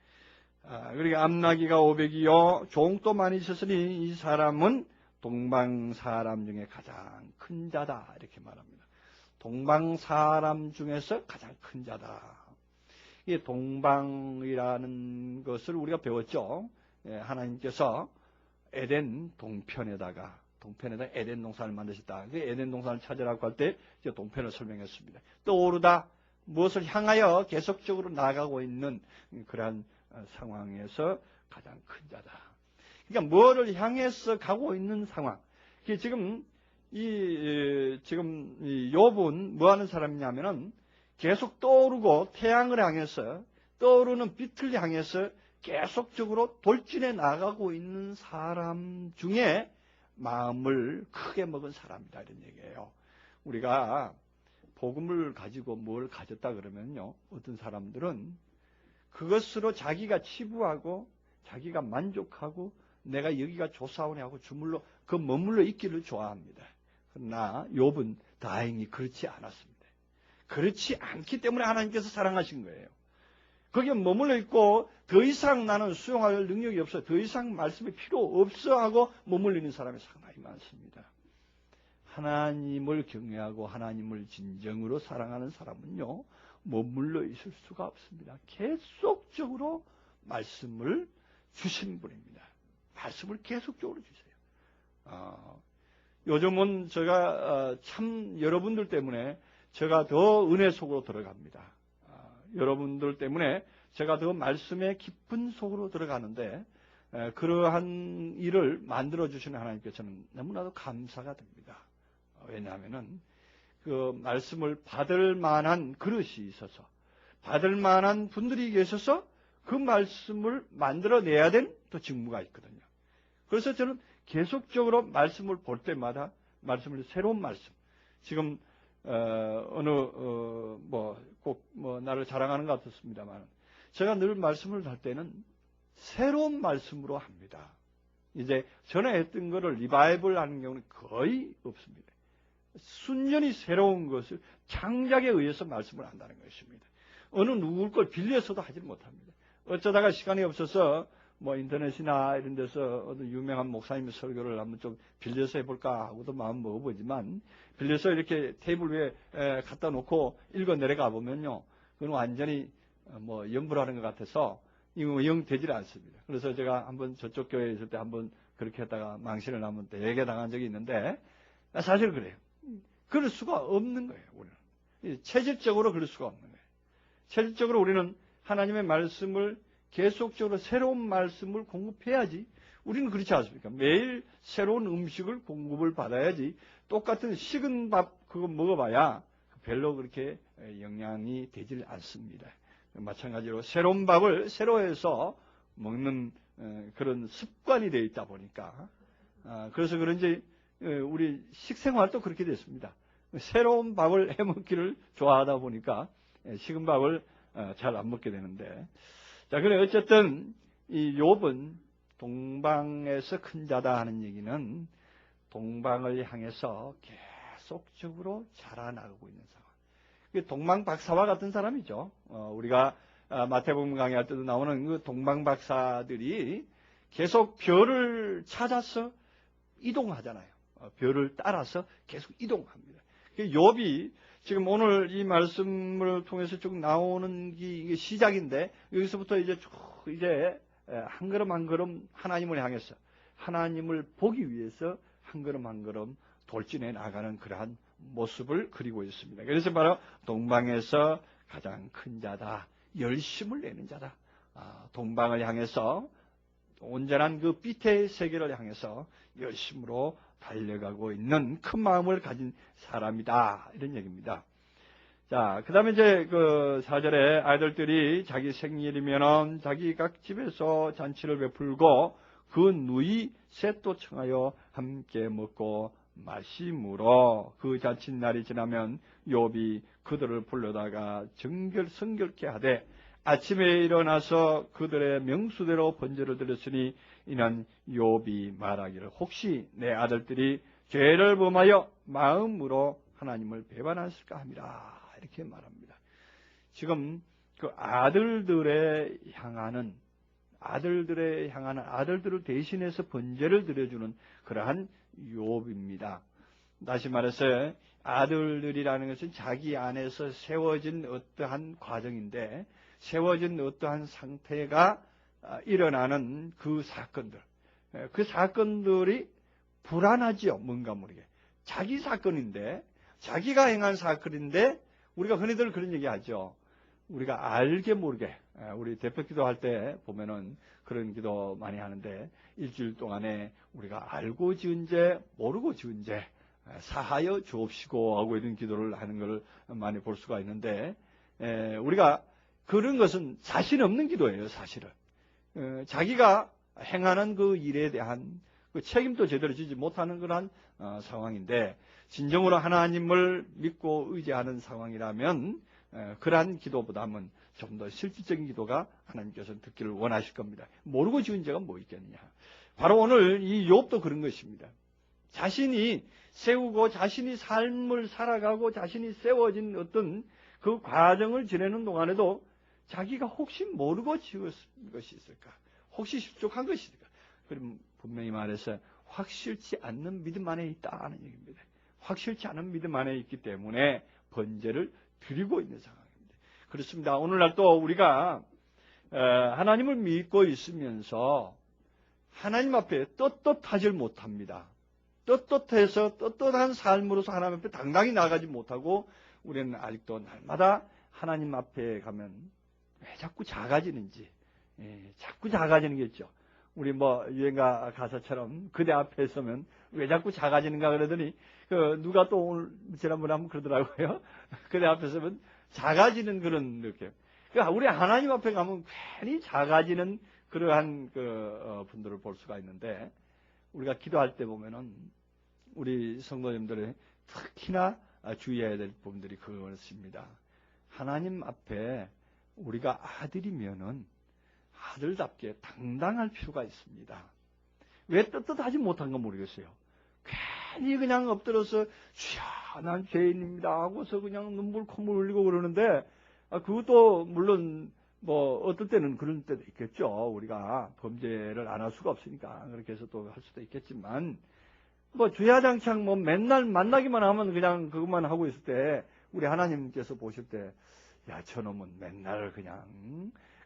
그리고 암나기가 500이요 종도 많이 있었으니 이 사람은 동방 사람 중에 가장 큰 자다 이렇게 말합니다. 동방 사람 중에서 가장 큰 자다. 이 동방이라는 것을 우리가 배웠죠. 하나님께서 에덴 동편에다가 에덴 동산을 만드셨다. 그 에덴 동산을 찾으라고 할 때 동편을 설명했습니다. 떠오르다 무엇을 향하여 계속적으로 나아가고 있는 그러한 상황에서 가장 큰 자다. 그러니까 뭐를 향해서 가고 있는 상황. 지금 욥은 뭐 하는 사람이냐면은 계속 떠오르고 태양을 향해서 떠오르는 빛을 향해서 계속적으로 돌진해 나가고 있는 사람 중에 마음을 크게 먹은 사람이다 이런 얘기예요. 우리가 복음을 가지고 뭘 가졌다 그러면요, 어떤 사람들은 그것으로 자기가 치부하고 자기가 만족하고 내가 여기가 좋사오네 하고 주물러 머물러 있기를 좋아합니다. 그러나 욥은 다행히 그렇지 않았습니다. 그렇지 않기 때문에 하나님께서 사랑하신 거예요. 거기에 머물러 있고 더 이상 나는 수용할 능력이 없어, 더 이상 말씀이 필요 없어 하고 머물러 있는 사람이 상당히 많습니다. 하나님을 경외하고 하나님을 진정으로 사랑하는 사람은요, 머물러 있을 수가 없습니다. 계속적으로 말씀을 주신 분입니다. 말씀을 계속적으로 주세요. 요즘은 제가 참 여러분들 때문에 제가 더 은혜 속으로 들어갑니다. 여러분들 때문에 제가 더 말씀의 깊은 속으로 들어가는데 그러한 일을 만들어주시는 하나님께 저는 너무나도 감사가 됩니다. 왜냐하면은 그 말씀을 받을 만한 그릇이 있어서, 받을 만한 분들이 계셔서 그 말씀을 만들어내야 될 또 직무가 있거든요. 그래서 저는 계속적으로 말씀을 볼 때마다 새로운 말씀, 지금 꼭 나를 자랑하는 것 같았습니다만, 제가 늘 말씀을 할 때는 새로운 말씀으로 합니다. 이제 전에 했던 거를 리바이벌 하는 경우는 거의 없습니다. 순전히 새로운 것을 창작에 의해서 말씀을 한다는 것입니다. 어느 누굴 걸 빌려서도 하지 못합니다. 어쩌다가 시간이 없어서 인터넷이나 이런 데서 어떤 유명한 목사님의 설교를 한번 좀 빌려서 해볼까 하고도 마음 먹어보지만, 빌려서 이렇게 테이블 위에 갖다 놓고 읽어 내려가 보면요, 그건 완전히 연불하는 것 같아서 이거 영 되질 않습니다. 그래서 제가 한번 저쪽 교회에 있을 때 한번 그렇게 했다가 망신을 한번 되게 당한 적이 있는데, 사실 그래요. 그럴 수가 없는 거예요, 우리는. 체질적으로 그럴 수가 없는 거예요. 체질적으로 우리는 하나님의 말씀을 계속적으로 새로운 말씀을 공급해야지. 우리는 그렇지 않습니까? 매일 새로운 음식을 공급을 받아야지. 똑같은 식은 밥 그거 먹어봐야 별로 그렇게 영향이 되질 않습니다. 마찬가지로 새로운 밥을 새로 해서 먹는 그런 습관이 되어 있다 보니까, 그래서 그런지 우리 식생활도 그렇게 됐습니다. 새로운 밥을 해먹기를 좋아하다 보니까 식은 밥을 잘 안 먹게 되는데, 자, 그래 어쨌든 이 욥은 동방에서 큰 자다 하는 얘기는 동방을 향해서 계속적으로 자라나가고 있는 상황. 동방 박사와 같은 사람이죠. 우리가 마태복음 강의할 때도 나오는 그 동방 박사들이 계속 별을 찾아서 이동하잖아요. 별을 따라서 계속 이동합니다. 욥이 지금 오늘 이 말씀을 통해서 쭉 나오는 게 시작인데, 여기서부터 이제 쭉 이제 한 걸음 한 걸음 하나님을 향해서, 하나님을 보기 위해서 한 걸음 한 걸음 돌진해 나가는 그러한 모습을 그리고 있습니다. 그래서 바로 동방에서 가장 큰 자다, 열심을 내는 자다, 동방을 향해서 온전한 그 빛의 세계를 향해서 열심으로 달려가고 있는 큰 마음을 가진 사람이다, 이런 얘기입니다. 자, 그 다음에 이제 그 4절에 아이들들이 자기 생일이면은 자기 각 집에서 잔치를 베풀고 그 누이 셋도 청하여 함께 먹고 마시므로, 그 잔칫날이 지나면 욥이 그들을 불러다가 성결케 하되 아침에 일어나서 그들의 명수대로 번제를 드렸으니 이는 욥이 말하기를 혹시 내 아들들이 죄를 범하여 마음으로 하나님을 배반했을까 함이라, 이렇게 말합니다. 지금 그 아들들을 향하는 아들들을 대신해서 번제를 드려주는 그러한 욥입니다. 다시 말해서 아들들이라는 것은 자기 안에서 세워진 어떠한 과정인데, 세워진 어떠한 상태가 일어나는 그 사건들이 불안하지요. 뭔가 모르게 자기 사건인데, 자기가 행한 사건인데, 우리가 흔히들 그런 얘기하죠. 우리가 알게 모르게, 우리 대표 기도할 때 보면은 그런 기도 많이 하는데, 일주일 동안에 우리가 알고 지은 죄, 모르고 지은 죄 사하여 주옵시고 하고 이런 기도를 하는 걸 많이 볼 수가 있는데, 우리가 그런 것은 자신 없는 기도예요. 사실은 자기가 행하는 그 일에 대한 그 책임도 제대로 지지 못하는 그런 상황인데, 진정으로 하나님을 믿고 의지하는 상황이라면 그러한 기도보다는 좀 더 실질적인 기도가 하나님께서는 듣기를 원하실 겁니다. 모르고 지은 죄가 뭐 있겠느냐. 바로 오늘 이 욥도 그런 것입니다. 자신이 세우고 자신이 삶을 살아가고 자신이 세워진 어떤 그 과정을 지내는 동안에도 자기가 혹시 모르고 지은 것이 있을까? 혹시 실족한 것이 있을까? 그럼 분명히 말해서 확실치 않는 믿음 안에 있다는 얘기입니다. 확실치 않은 믿음 안에 있기 때문에 번제를 드리고 있는 상황입니다. 그렇습니다. 오늘날 또 우리가 하나님을 믿고 있으면서 하나님 앞에 떳떳하지 못합니다. 떳떳한 삶으로서 하나님 앞에 당당히 나가지 못하고, 우리는 아직도 날마다 하나님 앞에 가면 왜 자꾸 작아지는지, 자꾸 작아지는 게 있죠. 우리 유행가 가사처럼 그대 앞에 서면 왜 자꾸 작아지는가 그러더니, 누가 또 오늘 지난번에 한번 그러더라고요. 그대 앞에 서면 작아지는 그런 느낌. 그러니까 우리 하나님 앞에 가면 괜히 작아지는 그러한 분들을 볼 수가 있는데, 우리가 기도할 때 보면은 우리 성도님들의 특히나 주의해야 될 부분들이 그것입니다. 하나님 앞에 우리가 아들이면은 아들답게 당당할 필요가 있습니다. 왜 떳떳하지 못한 건 모르겠어요. 괜히 그냥 엎드려서 주야, 난 죄인입니다 하고서 그냥 눈물 콧물 흘리고 그러는데, 그것도 물론 어떨 때는 그런 때도 있겠죠. 우리가 범죄를 안 할 수가 없으니까 그렇게 해서 또 할 수도 있겠지만, 주야장창 맨날 만나기만 하면 그냥 그것만 하고 있을 때, 우리 하나님께서 보실 때, 야, 저놈은 맨날 그냥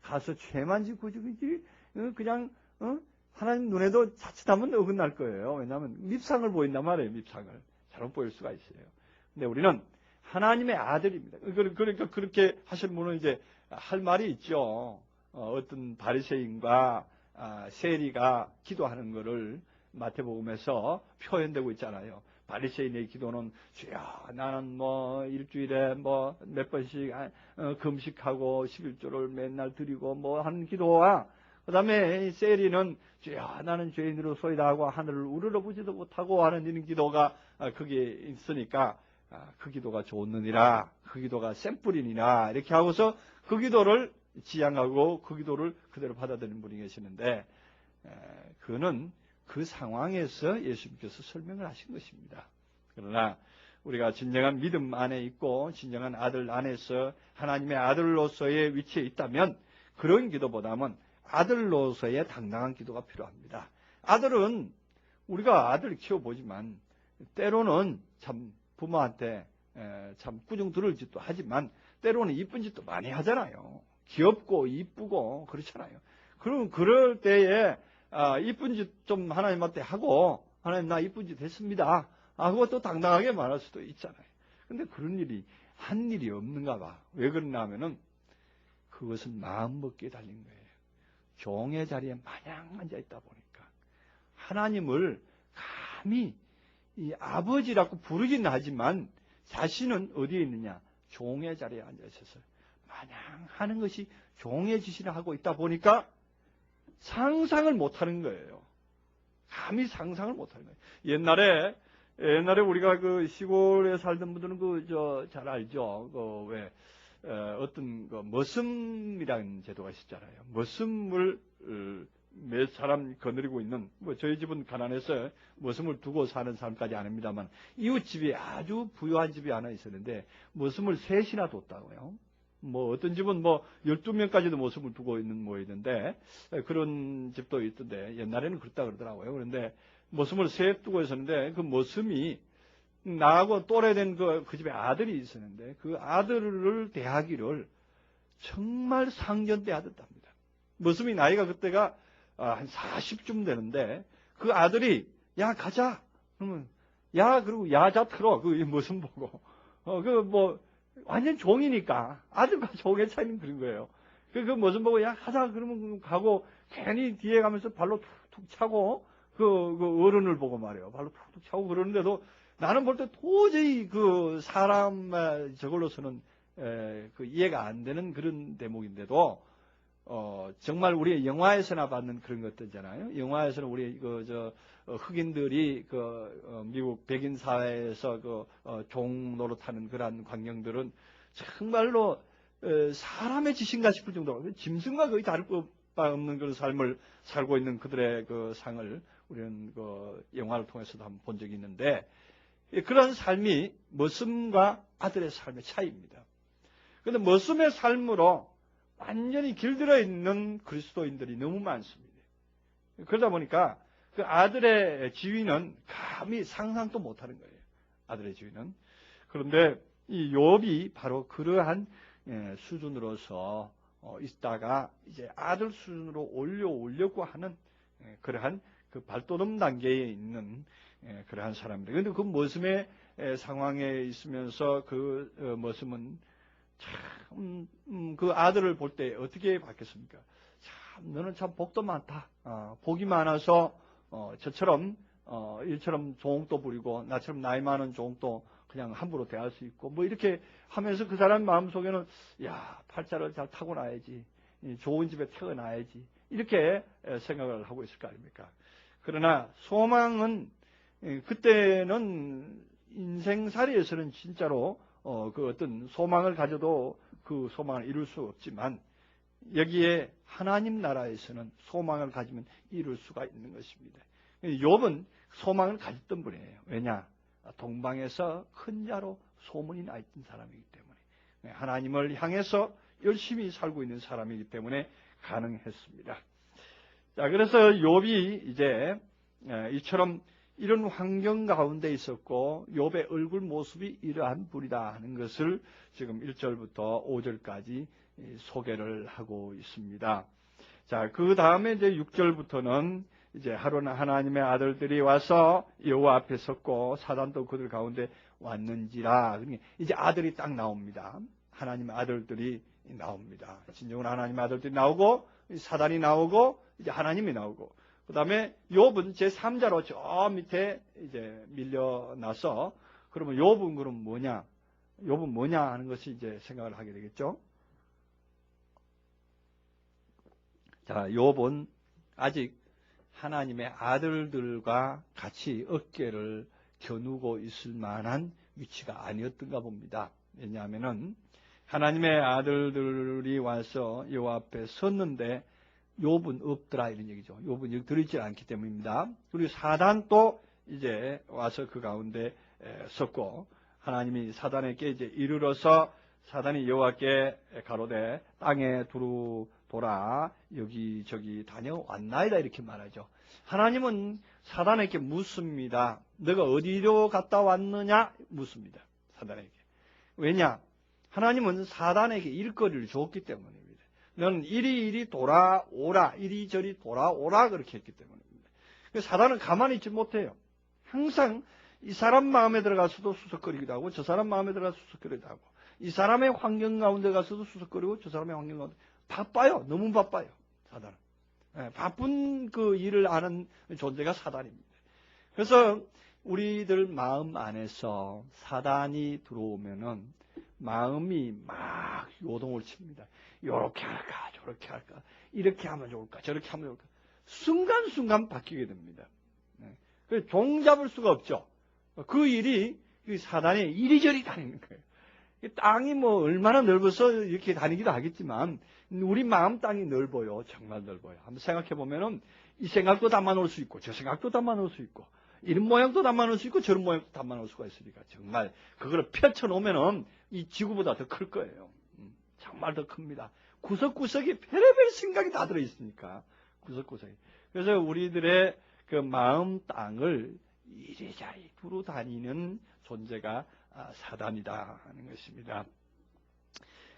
가서 죄만 짓고 죽이지, 그냥 하나님 눈에도 자칫하면 어긋날 거예요. 왜냐하면 밉상을 보인단 말이에요. 밉상을 잘못 보일 수가 있어요. 근데 우리는 하나님의 아들입니다. 그러니까 그렇게 하실 분은 이제 할 말이 있죠. 어떤 바리새인과 세리가 기도하는 것을 마태복음에서 표현되고 있잖아요. 바리새인의 기도는 주야, 나는 일주일에 몇 번씩 금식하고 11조를 맨날 드리고 하는 기도와, 그 다음에 세리는 주야, 나는 죄인으로소이다 하고 하늘을 우러러보지도 못하고 하는 이런 기도가 거기에 있으니까, 그 기도가 좋느니라, 그 기도가 샘플이니라, 이렇게 하고서 그 기도를 지향하고 그 기도를 그대로 받아들이는 분이 계시는데, 그는 그 상황에서 예수님께서 설명을 하신 것입니다. 그러나 우리가 진정한 믿음 안에 있고 진정한 아들 안에서 하나님의 아들로서의 위치에 있다면 그런 기도보다는 아들로서의 당당한 기도가 필요합니다. 아들은 우리가 아들을 키워보지만 때로는 참 부모한테 참 꾸중 들을 짓도 하지만 때로는 이쁜 짓도 많이 하잖아요. 귀엽고 이쁘고 그렇잖아요. 그럼 그럴 때에 이쁜 짓 좀 하나님한테 하고 하나님 나 이쁜 짓 했습니다 하고 또 당당하게 말할 수도 있잖아요. 근데 그런 일이 한 일이 없는가 봐. 왜 그러냐 하면은 그것은 마음먹기에 달린 거예요. 종의 자리에 마냥 앉아있다 보니까 하나님을 감히 이 아버지라고 부르긴 하지만 자신은 어디에 있느냐? 종의 자리에 앉아있어서 마냥 하는 것이 종의 짓을 하고 있다 보니까 상상을 못하는 거예요. 감히 상상을 못하는 거예요. 옛날에 우리가 그 시골에 살던 분들은 잘 알죠. 어떤 머슴이라는 제도가 있었잖아요. 머슴을 몇 사람 거느리고 있는, 저희 집은 가난해서 머슴을 두고 사는 사람까지 아닙니다만, 이웃집이 아주 부유한 집이 하나 있었는데, 머슴을 셋이나 뒀다고요. 어떤 집은 12명까지도 머슴을 두고 있는 있는데, 그런 집도 있던데, 옛날에는 그렇다 그러더라고요. 그런데 머슴을 셋 두고 있었는데, 그 머슴이 나하고 또래된 그 집에 아들이 있었는데, 그 아들을 대하기를 정말 상견대 하듯 합니다. 머슴이 나이가 그때가 한 40쯤 되는데 그 아들이 야 가자 그러면 그리고 야자 틀어 그 머슴 보고 완전 종이니까 아들과 종의 차이는 그런 거예요. 그 머슴 보고 야 가자 그러면 가고 괜히 뒤에 가면서 발로 툭툭 차고 그 어른을 보고 말이에요. 발로 툭툭 차고 그러는데도 나는 볼 때 도저히 그 사람 저걸로서는 그 이해가 안 되는 그런 대목인데도 정말 우리 영화에서나 받는 그런 것들잖아요. 영화에서는 우리 흑인들이 미국 백인 사회에서 종 노릇하는 그러한 광경들은 정말로 사람의 짓인가 싶을 정도로 짐승과 거의 다를 바 없는 그런 삶을 살고 있는 그들의 그 상을 우리는 영화를 통해서도 한번 본 적이 있는데 그런 삶이 머슴과 아들의 삶의 차이입니다. 그런데 머슴의 삶으로 완전히 길들어 있는 그리스도인들이 너무 많습니다. 그러다 보니까 그 아들의 지위는 감히 상상도 못하는 거예요. 아들의 지위는. 그런데 이 욥이 바로 그러한 수준으로서 있다가 이제 아들 수준으로 올려오려고 하는 그러한 그 발돋움 단계에 있는 그러한 사람들. 그런데 그 머슴의 상황에 있으면서 그 머슴은 참, 그 아들을 볼 때 어떻게 받겠습니까? 참, 너는 참 복도 많다. 복이 많아서, 저처럼, 일처럼 종도 부리고, 나처럼 나이 많은 종도 그냥 함부로 대할 수 있고, 이렇게 하면서 그 사람 마음속에는, 팔자를 잘 타고나야지. 좋은 집에 태어나야지. 이렇게 생각을 하고 있을 거 아닙니까? 그러나 소망은, 그때는 인생살이에서는 진짜로 그 어떤 소망을 가져도 그 소망을 이룰 수 없지만 여기에 하나님 나라에서는 소망을 가지면 이룰 수가 있는 것입니다. 욥은 소망을 가졌던 분이에요. 왜냐? 동방에서 큰 자로 소문이 나 있던 사람이기 때문에 하나님을 향해서 열심히 살고 있는 사람이기 때문에 가능했습니다. 자, 그래서 욥이 이제 이처럼 이런 환경 가운데 있었고 욥의 얼굴 모습이 이러한 분이다 하는 것을 지금 1절부터 5절까지 소개를 하고 있습니다. 자, 그 다음에 이제 6절부터는 이제 하나님의 아들들이 와서 여호와 앞에 섰고 사단도 그들 가운데 왔는지라. 그러니까 이제 아들이 딱 나옵니다. 하나님의 아들들이 나옵니다. 진정으로 하나님의 아들들이 나오고 사단이 나오고 이제 하나님이 나오고 그 다음에 욥은 제3자로 저 밑에 이제 밀려나서 그러면 욥은 그럼 뭐냐? 욥은 뭐냐 하는 것이 이제 생각을 하게 되겠죠. 자, 욥은 아직 하나님의 아들들과 같이 어깨를 겨누고 있을 만한 위치가 아니었던가 봅니다. 왜냐하면은 하나님의 아들들이 와서 여호와 앞에 섰는데 욥은 없더라 이런 얘기죠. 욥은 여기 들어있지 않기 때문입니다. 그리고 사단도 이제 와서 그 가운데 섰고 하나님이 사단에게 이제 이르러서 사단이 여호와께 가로되 땅에 두루 돌아 여기저기 다녀왔나이다 이렇게 말하죠. 하나님은 사단에게 묻습니다. 너가 어디로 갔다 왔느냐 묻습니다. 사단에게. 왜냐? 하나님은 사단에게 일거리를 줬기 때문입니다. 너는 이리 돌아오라, 이리저리 돌아오라 그렇게 했기 때문입니다. 사단은 가만히 있지 못해요. 항상 이 사람 마음에 들어가서도 수석거리기도 하고 저 사람 마음에 들어가서 수석거리기도 하고 이 사람의 환경 가운데 가서도 수석거리고 저 사람의 환경 가운데 바빠요. 너무 바빠요. 사단은. 바쁜 그 일을 하는 존재가 사단입니다. 그래서 우리들 마음 안에서 사단이 들어오면은 마음이 막 요동을 칩니다. 요렇게 할까 저렇게 할까 이렇게 하면 좋을까 저렇게 하면 좋을까 순간순간 바뀌게 됩니다. 그래서 종잡을 수가 없죠. 그 일이 사단이 이리저리 다니는 거예요. 땅이 뭐 얼마나 넓어서 이렇게 다니기도 하겠지만 우리 마음 땅이 넓어요. 정말 넓어요. 한번 생각해 보면은 이 생각도 담아놓을 수 있고 저 생각도 담아놓을 수 있고 이런 모양도 담아놓을 수 있고 저런 모양도 담아놓을 수가 있으니까 정말 그거를 펼쳐놓으면은 이 지구보다 더 클 거예요. 정말 더 큽니다. 구석구석에 별의별 생각이 다 들어있으니까 구석구석에. 그래서 우리들의 그 마음 땅을 이리저리 두루 다니는 존재가 사단이다 하는 것입니다.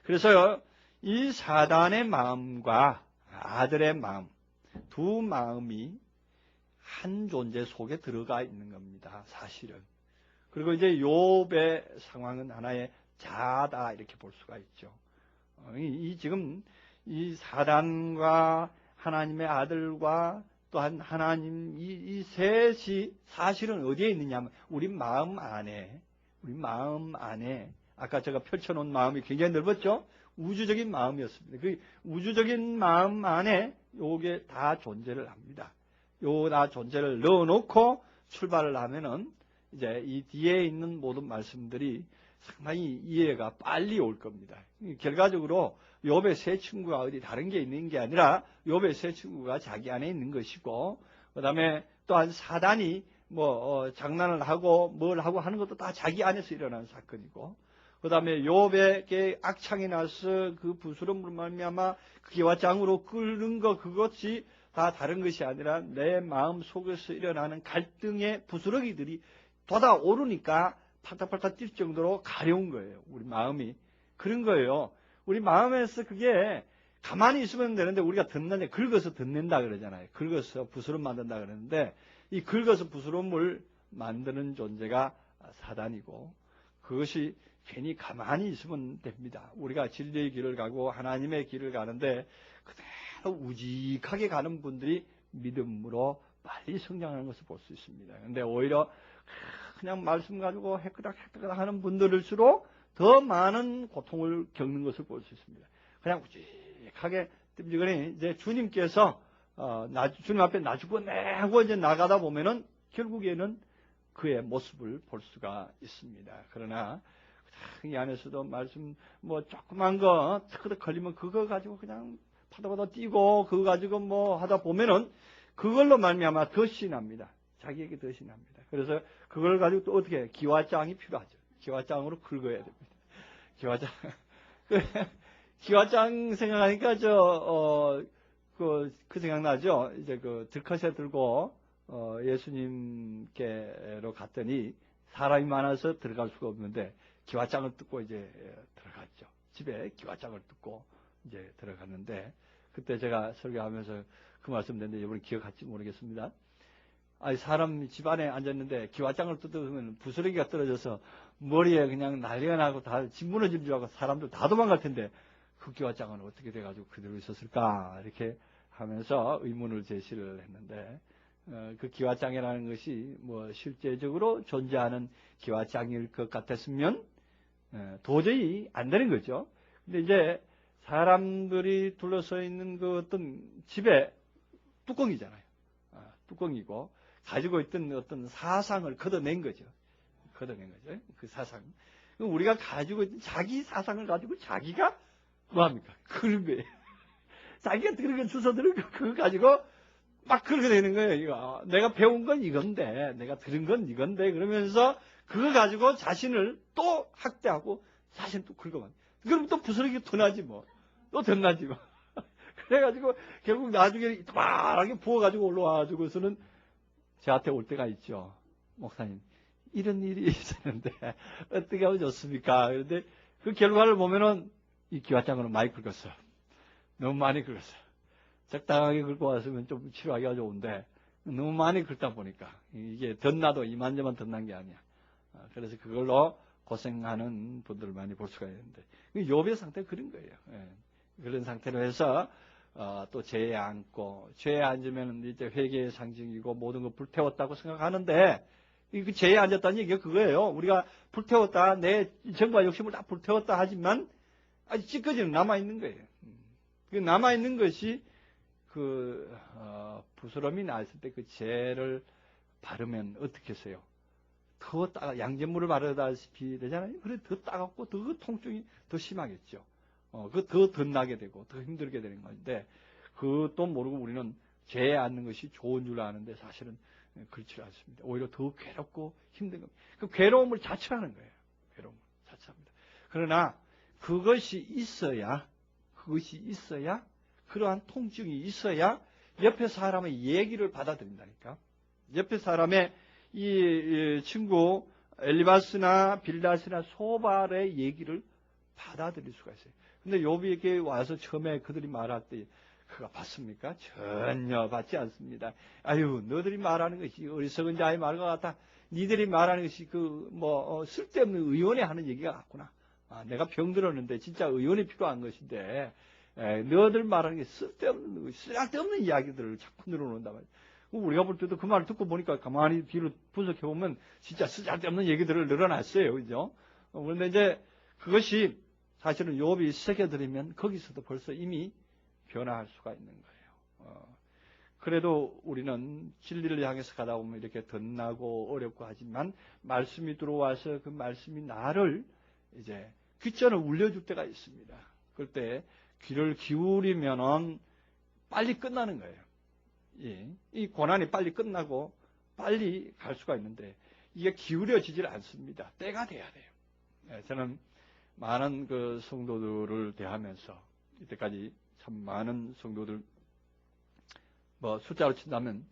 그래서 이 사단의 마음과 아들의 마음 두 마음이 한 존재 속에 들어가 있는 겁니다. 사실은. 그리고 이제 욥의 상황은 하나의 자아다 이렇게 볼 수가 있죠. 지금 이 사단과 하나님의 아들과 또한 하나님 이 셋이 사실은 어디에 있느냐면 우리 마음 안에 아까 제가 펼쳐놓은 마음이 굉장히 넓었죠. 우주적인 마음이었습니다. 그 우주적인 마음 안에 요게 다 존재를 합니다. 요 다 존재를 넣어놓고 출발을 하면은 이제 이 뒤에 있는 모든 말씀들이 상당히 이해가 빨리 올 겁니다. 결과적으로 욥의 세 친구가 어디 다른 게 있는 게 아니라 욥의 세 친구가 자기 안에 있는 것이고 그다음에 또한 사단이 장난을 하고 뭘 하고 하는 것도 다 자기 안에서 일어나는 사건이고 그다음에 욥에게 악창이 나서 그 부스럼으로 말미암아 기와 장으로 끓는 것 그것이 다 다른 것이 아니라 내 마음 속에서 일어나는 갈등의 부스러기들이 돋아오르니까 팔딱팔딱 뛸 정도로 가려운 거예요. 우리 마음이. 그런 거예요. 우리 마음에서 그게 가만히 있으면 되는데 우리가 듣는데 긁어서 듣는다 그러잖아요. 긁어서 부스럼 만든다 그러는데 이 긁어서 부스럼을 만드는 존재가 사단이고 그것이 괜히 가만히 있으면 됩니다. 우리가 진리의 길을 가고 하나님의 길을 가는데 그대로 우직하게 가는 분들이 믿음으로 빨리 성장하는 것을 볼 수 있습니다. 그런데 오히려 그냥 말씀 가지고 해끄닥 하는 분들일수록 더 많은 고통을 겪는 것을 볼 수 있습니다. 그냥 우직하게 뜸직거니 이제 주님께서 주님 앞에 나주고 내고 이제 나가다 보면은 결국에는 그의 모습을 볼 수가 있습니다. 그러나 이 안에서도 말씀 조그만 거 트크득 걸리면 그거 가지고 그냥 파다파다 뛰고 그거 가지고 하다 보면은 그걸로 말미암아 더 신합니다. 자기에게 더 신합니다. 그래서 그걸 가지고 또 어떻게 기와장이 필요하죠. 기와장으로 긁어야 됩니다. 기와장. 기와장 생각하니까 그 생각나죠. 이제 그 들컷에 들고 예수님께로 갔더니 사람이 많아서 들어갈 수가 없는데 기와장을 뜯고 이제 들어갔죠. 집에 기와장을 뜯고 이제 들어갔는데 그때 제가 설교하면서 그 말씀 드렸는데 여러분 기억할지 모르겠습니다. 사람 집 안에 앉았는데 기와장을 뜯으면 부스러기가 떨어져서 머리에 그냥 난리가 나고 다 집 무너진 줄 알고 사람들 다 도망갈 텐데 그 기와장은 어떻게 돼가지고 그대로 있었을까 이렇게 하면서 의문을 제시를 했는데 그 기와장이라는 것이 실제적으로 존재하는 기와장일 것 같았으면 도저히 안 되는 거죠. 근데 이제 사람들이 둘러서 있는 그 어떤 집에 뚜껑이잖아요. 뚜껑이고 가지고 있던 어떤 사상을 걷어낸 거죠. 그 사상. 우리가 가지고 있던 자기 사상을 가지고 자기가 뭐합니까? 그런 거예요. 자기가 그런 거 주워 들은 거, 그거 가지고 막 그렇게 되는 거예요, 이거. 내가 배운 건 이건데, 내가 들은 건 이건데, 그러면서 그거 가지고 자신을 또 학대하고 자신 또 긁어만. 그럼 또 부스러기 더 나지 뭐. 또 덧나지 뭐. 그래가지고 결국 나중에 말하게 부어가지고 올라와가지고서는 저한테 올 때가 있죠. 목사님, 이런 일이 있었는데 어떻게 하면 좋습니까? 그런데 그 결과를 보면은 이 기와장으로 많이 긁었어요. 너무 많이 긁었어요. 적당하게 긁고 왔으면 좀 치료하기가 좋은데 너무 많이 긁다 보니까 이게 덧나도 이만저만 덧난 게 아니야. 그래서 그걸로 고생하는 분들을 많이 볼 수가 있는데 욥의 상태가 그런 거예요. 예. 그런 상태로 해서 또 죄에 앉고 죄에 앉으면 이제 회개의 상징이고 모든 걸 불태웠다고 생각하는데 그 죄에 앉았다는 얘기가 그거예요. 우리가 불태웠다, 내 정과 욕심을 다 불태웠다 하지만 아직 찌꺼기는 남아 있는 거예요. 그 남아 있는 것이 부스럼이 났을 때 그 죄를 바르면 어떻게 해서요? 더 양잿물을 바르다시피 되잖아요. 그래 더 따갑고 더 통증이 더 심하겠죠. 더 덧나게 되고 더 힘들게 되는 건데 그것도 모르고 우리는 죄에 앉는 것이 좋은 줄 아는데 사실은 그렇지 않습니다. 오히려 더 괴롭고 힘든 겁니다. 그 괴로움을 자처하는 거예요. 괴로움을 자처합니다. 그러나 그것이 있어야 그러한 통증이 있어야 옆에 사람의 얘기를 받아들인다니까. 옆에 사람의 이 친구 엘리바스나 빌닷이나 소발의 얘기를 받아들일 수가 있어요. 근데 욥에게 와서 처음에 그들이 말할 때 그가 봤습니까? 전혀 받지 않습니다. 아유, 너들이 말하는 것이 어리석은 자의 말과 같아. 니들이 말하는 것이 쓸데없는 의원이 하는 얘기가 같구나. 내가 병들었는데 진짜 의원이 필요한 것인데 너들 말하는 게 쓸데없는 이야기들을 자꾸 늘어놓는단 말이야. 우리가 볼 때도 그 말을 듣고 보니까 가만히 뒤로 분석해 보면 진짜 쓸데없는 얘기들을 늘어놨어요, 그죠? 그런데 이제 그것이 사실은 욥이 새겨들으면 거기서도 벌써 이미 변화할 수가 있는 거예요. 그래도 우리는 진리를 향해서 가다 보면 이렇게 덧나고 어렵고 하지만 말씀이 들어와서 그 말씀이 나를 이제 귓전을 울려줄 때가 있습니다. 그럴 때 귀를 기울이면은 빨리 끝나는 거예요. 예, 이 고난이 빨리 끝나고 빨리 갈 수가 있는데 이게 기울여지질 않습니다. 때가 돼야 돼요. 예, 저는 많은 그 성도들을 대하면서 이때까지 참 많은 성도들 숫자로 친다면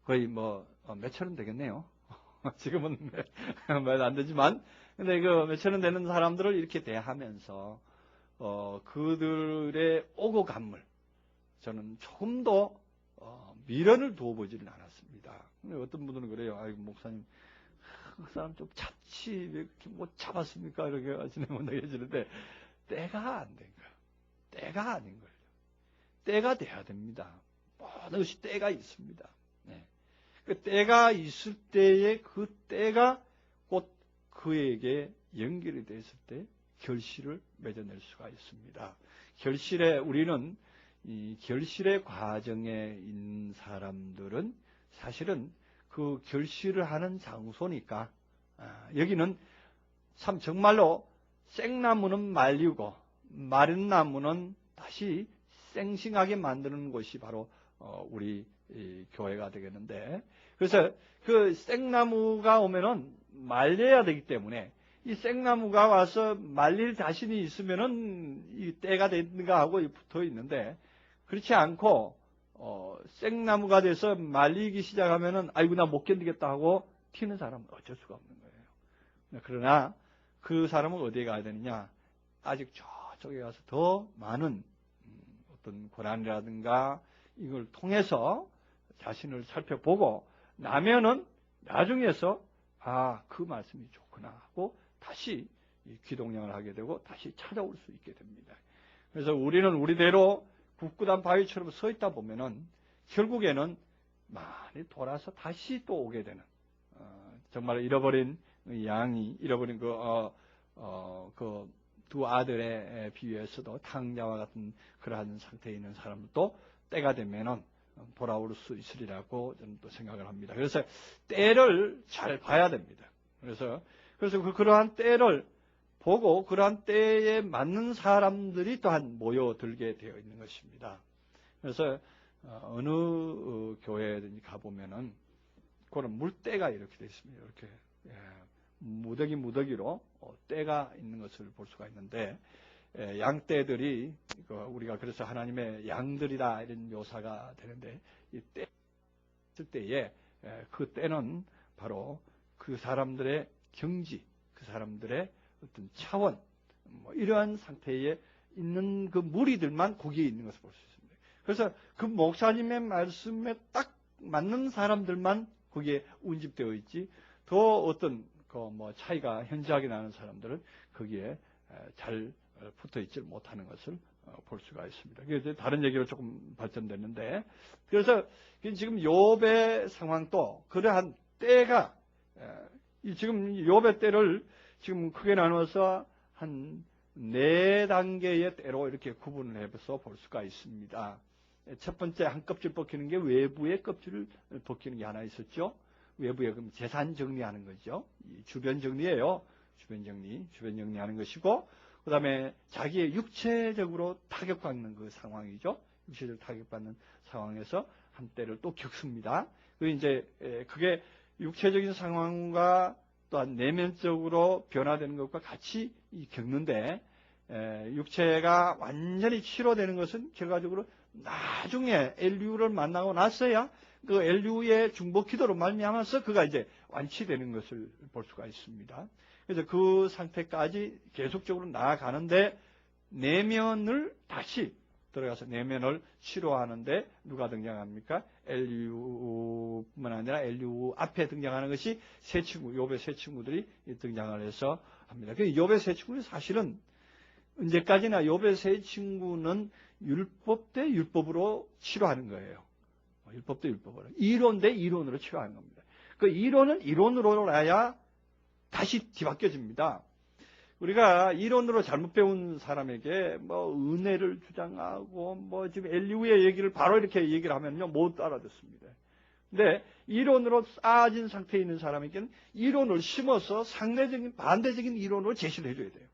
거의 몇천은 되겠네요. 지금은 몇 안 되지만 근데 그 몇천은 되는 사람들을 이렇게 대하면서 그들의 오고 감물 저는 조금 더 미련을 두어보지는 않았습니다. 어떤 분들은 그래요. 아이고, 목사님, 그 사람 좀 잡지, 왜 이렇게 못 잡았습니까? 이렇게 하시는 계시는데, 때가 안 된 거예요. 때가 아닌 거예요. 때가 돼야 됩니다. 모든 것이 때가 있습니다. 네. 그 때가 있을 때에 그 때가 곧 그에게 연결이 됐을 때 결실을 맺어낼 수가 있습니다. 우리는 이 결실의 과정에 있는 사람들은 사실은 그 결실을 하는 장소니까 여기는 참 정말로 생나무는 말리고 마른 나무는 다시 쌩싱하게 만드는 곳이 바로 우리 교회가 되겠는데 그래서 그 생나무가 오면은 말려야 되기 때문에 이 생나무가 와서 말릴 자신이 있으면은 이 때가 됐는가 하고 붙어 있는데 그렇지 않고 생나무가 돼서 말리기 시작하면은 아이고 나 못 견디겠다 하고 튀는 사람은 어쩔 수가 없는 거예요. 그러나 그 사람은 어디에 가야 되느냐? 아직 저쪽에 가서 더 많은 어떤 고난이라든가 이걸 통해서 자신을 살펴보고 나면은 나중에서 그 말씀이 좋구나 하고 다시 기동량을 하게 되고 다시 찾아올 수 있게 됩니다. 그래서 우리는 우리대로 굳건한 바위처럼 서 있다 보면은 결국에는 많이 돌아서 다시 또 오게 되는 정말 잃어버린 양이 잃어버린 그 두 아들의 비유에서도 탕자와 같은 그러한 상태에 있는 사람도 때가 되면은 돌아올 수 있으리라고 저는 또 생각을 합니다. 그래서 때를 잘 봐야 됩니다. 그래서 그러한 때를 보고 그러한 때에 맞는 사람들이 또한 모여들게 되어 있는 것입니다. 그래서 어느 교회든지 가보면은 그런 물때가 이렇게 되어 있습니다. 이렇게 무더기로 때가 있는 것을 볼 수가 있는데, 양떼들이 우리가 그래서 하나님의 양들이다 이런 묘사가 되는데, 이 때 있을 때에 그 때는 바로 그 사람들의 경지, 그 사람들의 어떤 차원, 뭐 이러한 상태에 있는 그 무리들만 거기에 있는 것을 볼 수 있습니다. 그래서 그 목사님의 말씀에 딱 맞는 사람들만 거기에 운집되어 있지, 더 어떤 뭐 차이가 현저하게 나는 사람들은 거기에 잘 붙어 있지 못하는 것을 볼 수가 있습니다. 그래서 다른 얘기로 조금 발전됐는데, 그래서 지금 욥의 상황도 그러한 때가, 지금 욥의 때를 지금 크게 나눠서 한 4단계의 때로 이렇게 구분을 해서 볼 수가 있습니다. 첫 번째, 한 껍질 벗기는 게 외부의 껍질을 벗기는 게 하나 있었죠. 외부에 그럼 재산 정리하는 거죠. 주변 정리예요. 주변 정리하는 것이고, 그 다음에 자기의 육체적으로 타격받는 그 상황이죠. 육체적으로 타격받는 상황에서 한때를 또 겪습니다. 그리고 이제 그게 육체적인 상황과 또한 내면적으로 변화되는 것과 같이 겪는데, 육체가 완전히 치료되는 것은 결과적으로 나중에 엘리후를 만나고 나서야 그 엘리후의 중보 기도로 말미암아서 그가 이제 완치되는 것을 볼 수가 있습니다. 그래서 그 상태까지 계속적으로 나아가는데, 내면을 다시 들어가서 내면을 치료하는데 누가 등장합니까? 엘리후뿐만 아니라 엘리후 앞에 등장하는 것이 세 친구, 욥의 세 친구들이 등장을 해서 합니다. 욥의 세 친구는 사실은 언제까지나 욥의 세 친구는 율법 대 율법으로 치료하는 거예요. 율법 대 율법으로. 이론 대 이론으로 치료하는 겁니다. 그 이론은 이론으로라야 다시 뒤바뀌어집니다. 우리가 이론으로 잘못 배운 사람에게 뭐 은혜를 주장하고 뭐 지금 엘리후의 얘기를 바로 이렇게 얘기를 하면요 못 알아듣습니다. 근데 이론으로 쌓아진 상태에 있는 사람에게는 이론을 심어서 상대적인 반대적인 이론으로 제시를 해줘야 돼요.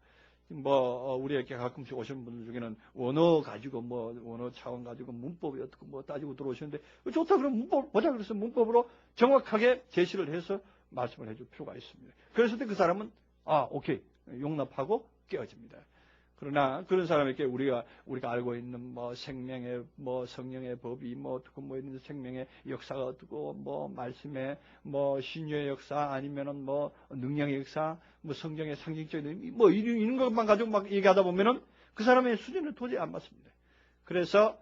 뭐 우리에게 가끔씩 오시는 분들 중에는 원어 가지고 뭐 원어 차원 가지고 문법이 어떻고 뭐 따지고 들어오시는데, 좋다 그러면 문법 보자 그래서 문법으로 정확하게 제시를 해서 말씀을 해줄 필요가 있습니다. 그랬을 때 그 사람은 오케이 용납하고 깨어집니다. 그러나 그런 사람에게 우리가 알고 있는 뭐 생명의 뭐 성령의 법이 뭐 어떻고 뭐 있는 생명의 역사가 어떻고 뭐 말씀의 뭐 신유의 역사 아니면은 뭐 능력의 역사 뭐 성경의 상징적인 뭐 이런 것만 가지고 막 얘기하다 보면은 그 사람의 수준은 도저히 안 맞습니다. 그래서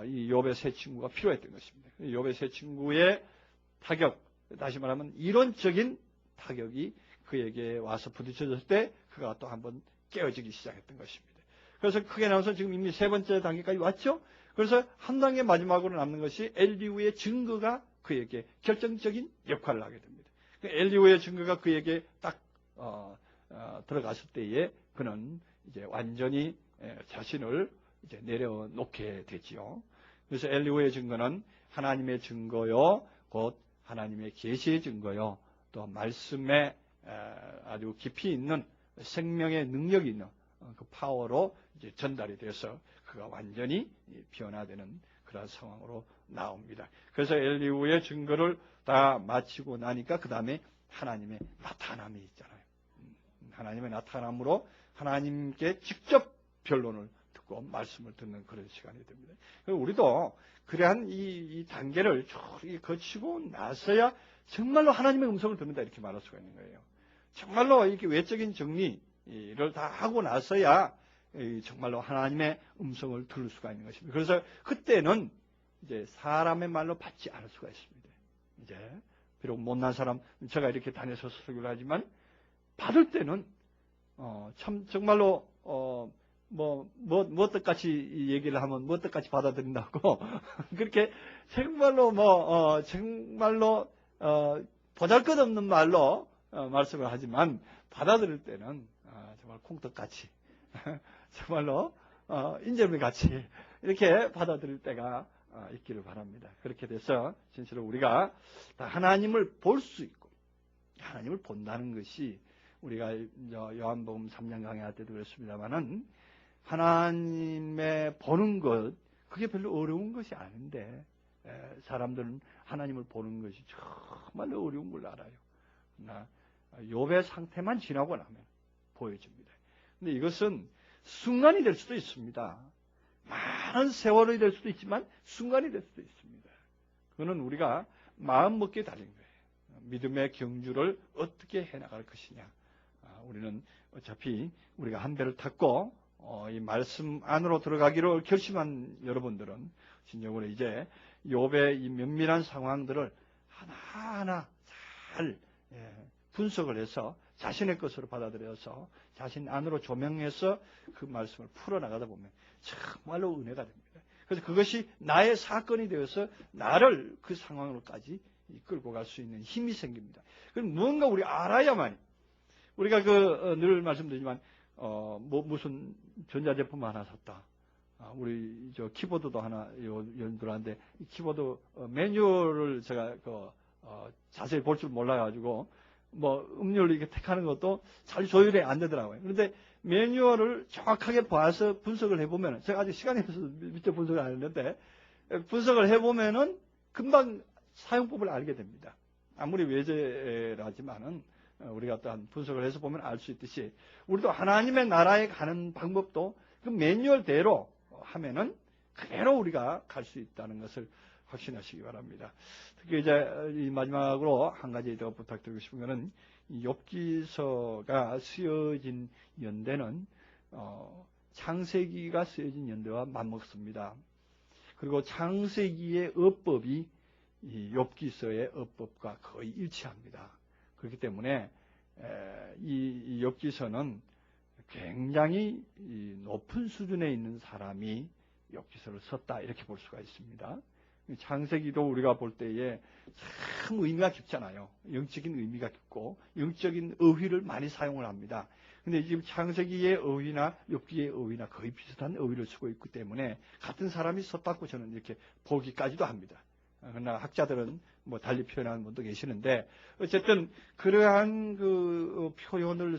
이 욥의 세 친구가 필요했던 것입니다. 욥의 세 친구의 타격, 다시 말하면 이론적인 타격이 그에게 와서 부딪혀졌을 때 그가 또 한번 깨어지기 시작했던 것입니다. 그래서 크게 나와서 지금 이미 세 번째 단계까지 왔죠. 그래서 한 단계 마지막으로 남는 것이 엘리후의 증거가 그에게 결정적인 역할을 하게 됩니다. 엘리후의 증거가 그에게 딱 들어갔을 때에 그는 이제 완전히 자신을 이제 내려놓게 되지요. 그래서 엘리후의 증거는 하나님의 증거요, 곧 하나님의 계시의 증거요, 또 말씀에 아주 깊이 있는 생명의 능력이 있는 그 파워로 이제 전달이 돼서 그가 완전히 변화되는 그런 상황으로 나옵니다. 그래서 엘리후의 증거를 다 마치고 나니까 그 다음에 하나님의 나타남이 있잖아요. 하나님의 나타남으로 하나님께 직접 변론을 듣고 말씀을 듣는 그런 시간이 됩니다. 우리도 그러한 이 단계를 쭉 거치고 나서야 정말로 하나님의 음성을 듣는다 이렇게 말할 수가 있는 거예요. 정말로 이렇게 외적인 정리를 다 하고 나서야 정말로 하나님의 음성을 들을 수가 있는 것입니다. 그래서 그때는 이제 사람의 말로 받지 않을 수가 있습니다. 이제 비록 못난 사람, 제가 이렇게 다녀서 설교를 하지만 받을 때는 참 정말로 뭐 뜻같이 얘기를 하면 뭐 뜻같이 받아들인다고 그렇게 정말로 정말로 보잘것없는 말로 말씀을 하지만 받아들일 때는 정말 콩떡같이 정말로 인절미같이 이렇게 받아들일 때가 있기를 바랍니다. 그렇게 돼서 진실로 우리가 하나님을 볼 수 있고 하나님을 본다는 것이 우리가 요한복음 3장 강의할 때도 그랬습니다만은 하나님의 보는 것, 그게 별로 어려운 것이 아닌데 사람들은 하나님을 보는 것이 정말로 어려운 걸 알아요. 그러나 욥의 상태만 지나고 나면 보여집니다. 근데 이것은 순간이 될 수도 있습니다. 많은 세월이 될 수도 있지만 순간이 될 수도 있습니다. 그거는 우리가 마음 먹기에 달린 거예요. 믿음의 경주를 어떻게 해나갈 것이냐. 우리는 어차피 우리가 한 배를 탔고 이 말씀 안으로 들어가기로 결심한 여러분들은 진정으로 이제 욥의 이 면밀한 상황들을 하나하나 잘 분석을 해서 자신의 것으로 받아들여서 자신 안으로 조명해서 그 말씀을 풀어나가다 보면 정말로 은혜가 됩니다. 그래서 그것이 나의 사건이 되어서 나를 그 상황으로까지 이끌고 갈 수 있는 힘이 생깁니다. 그럼 무언가 우리 알아야만이 우리가 늘 말씀드리지만 무슨 전자제품 하나 샀다. 우리 키보드도 하나 연구하는데 키보드 매뉴얼을 제가 자세히 볼 줄 몰라가지고 음료를 이렇게 택하는 것도 잘 조율이 안 되더라고요. 그런데 매뉴얼을 정확하게 봐서 분석을 해보면 제가 아직 시간이 없어서 밑에 분석을 안 했는데 분석을 해보면은 금방 사용법을 알게 됩니다. 아무리 외제라지만은 우리가 또한 분석을 해서 보면 알 수 있듯이 우리도 하나님의 나라에 가는 방법도 그 매뉴얼대로 하면은 그대로 우리가 갈 수 있다는 것을 확신하시기 바랍니다. 특히 이제 이 마지막으로 한 가지 더 부탁드리고 싶은 것은 욥기서가 쓰여진 연대는 창세기가 쓰여진 연대와 맞먹습니다. 그리고 창세기의 어법이 이 욥기서의 어법과 거의 일치합니다. 그렇기 때문에 이 욥기서는 굉장히 높은 수준에 있는 사람이 욥기서를 썼다 이렇게 볼 수가 있습니다. 창세기도 우리가 볼 때에 참 의미가 깊잖아요. 영적인 의미가 깊고 영적인 어휘를 많이 사용을 합니다. 근데 지금 창세기의 어휘나 욥기의 어휘나 거의 비슷한 어휘를 쓰고 있기 때문에 같은 사람이 썼다고 저는 이렇게 보기까지도 합니다. 그러나 학자들은 달리 표현하는 분도 계시는데 어쨌든 그러한 그 표현을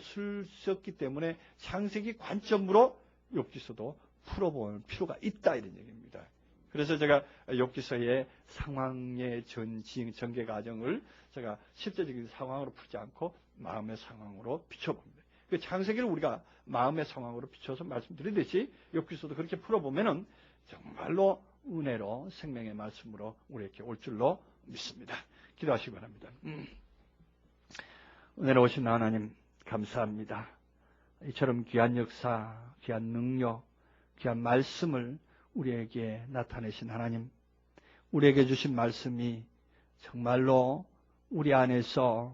썼기 때문에 창세기 관점으로 욥기서도 풀어볼 필요가 있다 이런 얘기입니다. 그래서 제가 욥기서의 상황의 전개 과정을 제가 실제적인 상황으로 풀지 않고 마음의 상황으로 비춰봅니다. 그 창세기를 우리가 마음의 상황으로 비춰서 말씀드리듯이 욥기서도 그렇게 풀어보면은 정말로 은혜로 생명의 말씀으로 우리에게 올 줄로 믿습니다. 기도하시기 바랍니다. 은혜로우신 하나님 감사합니다. 이처럼 귀한 역사, 귀한 능력, 귀한 말씀을 우리에게 나타내신 하나님, 우리에게 주신 말씀이 정말로 우리 안에서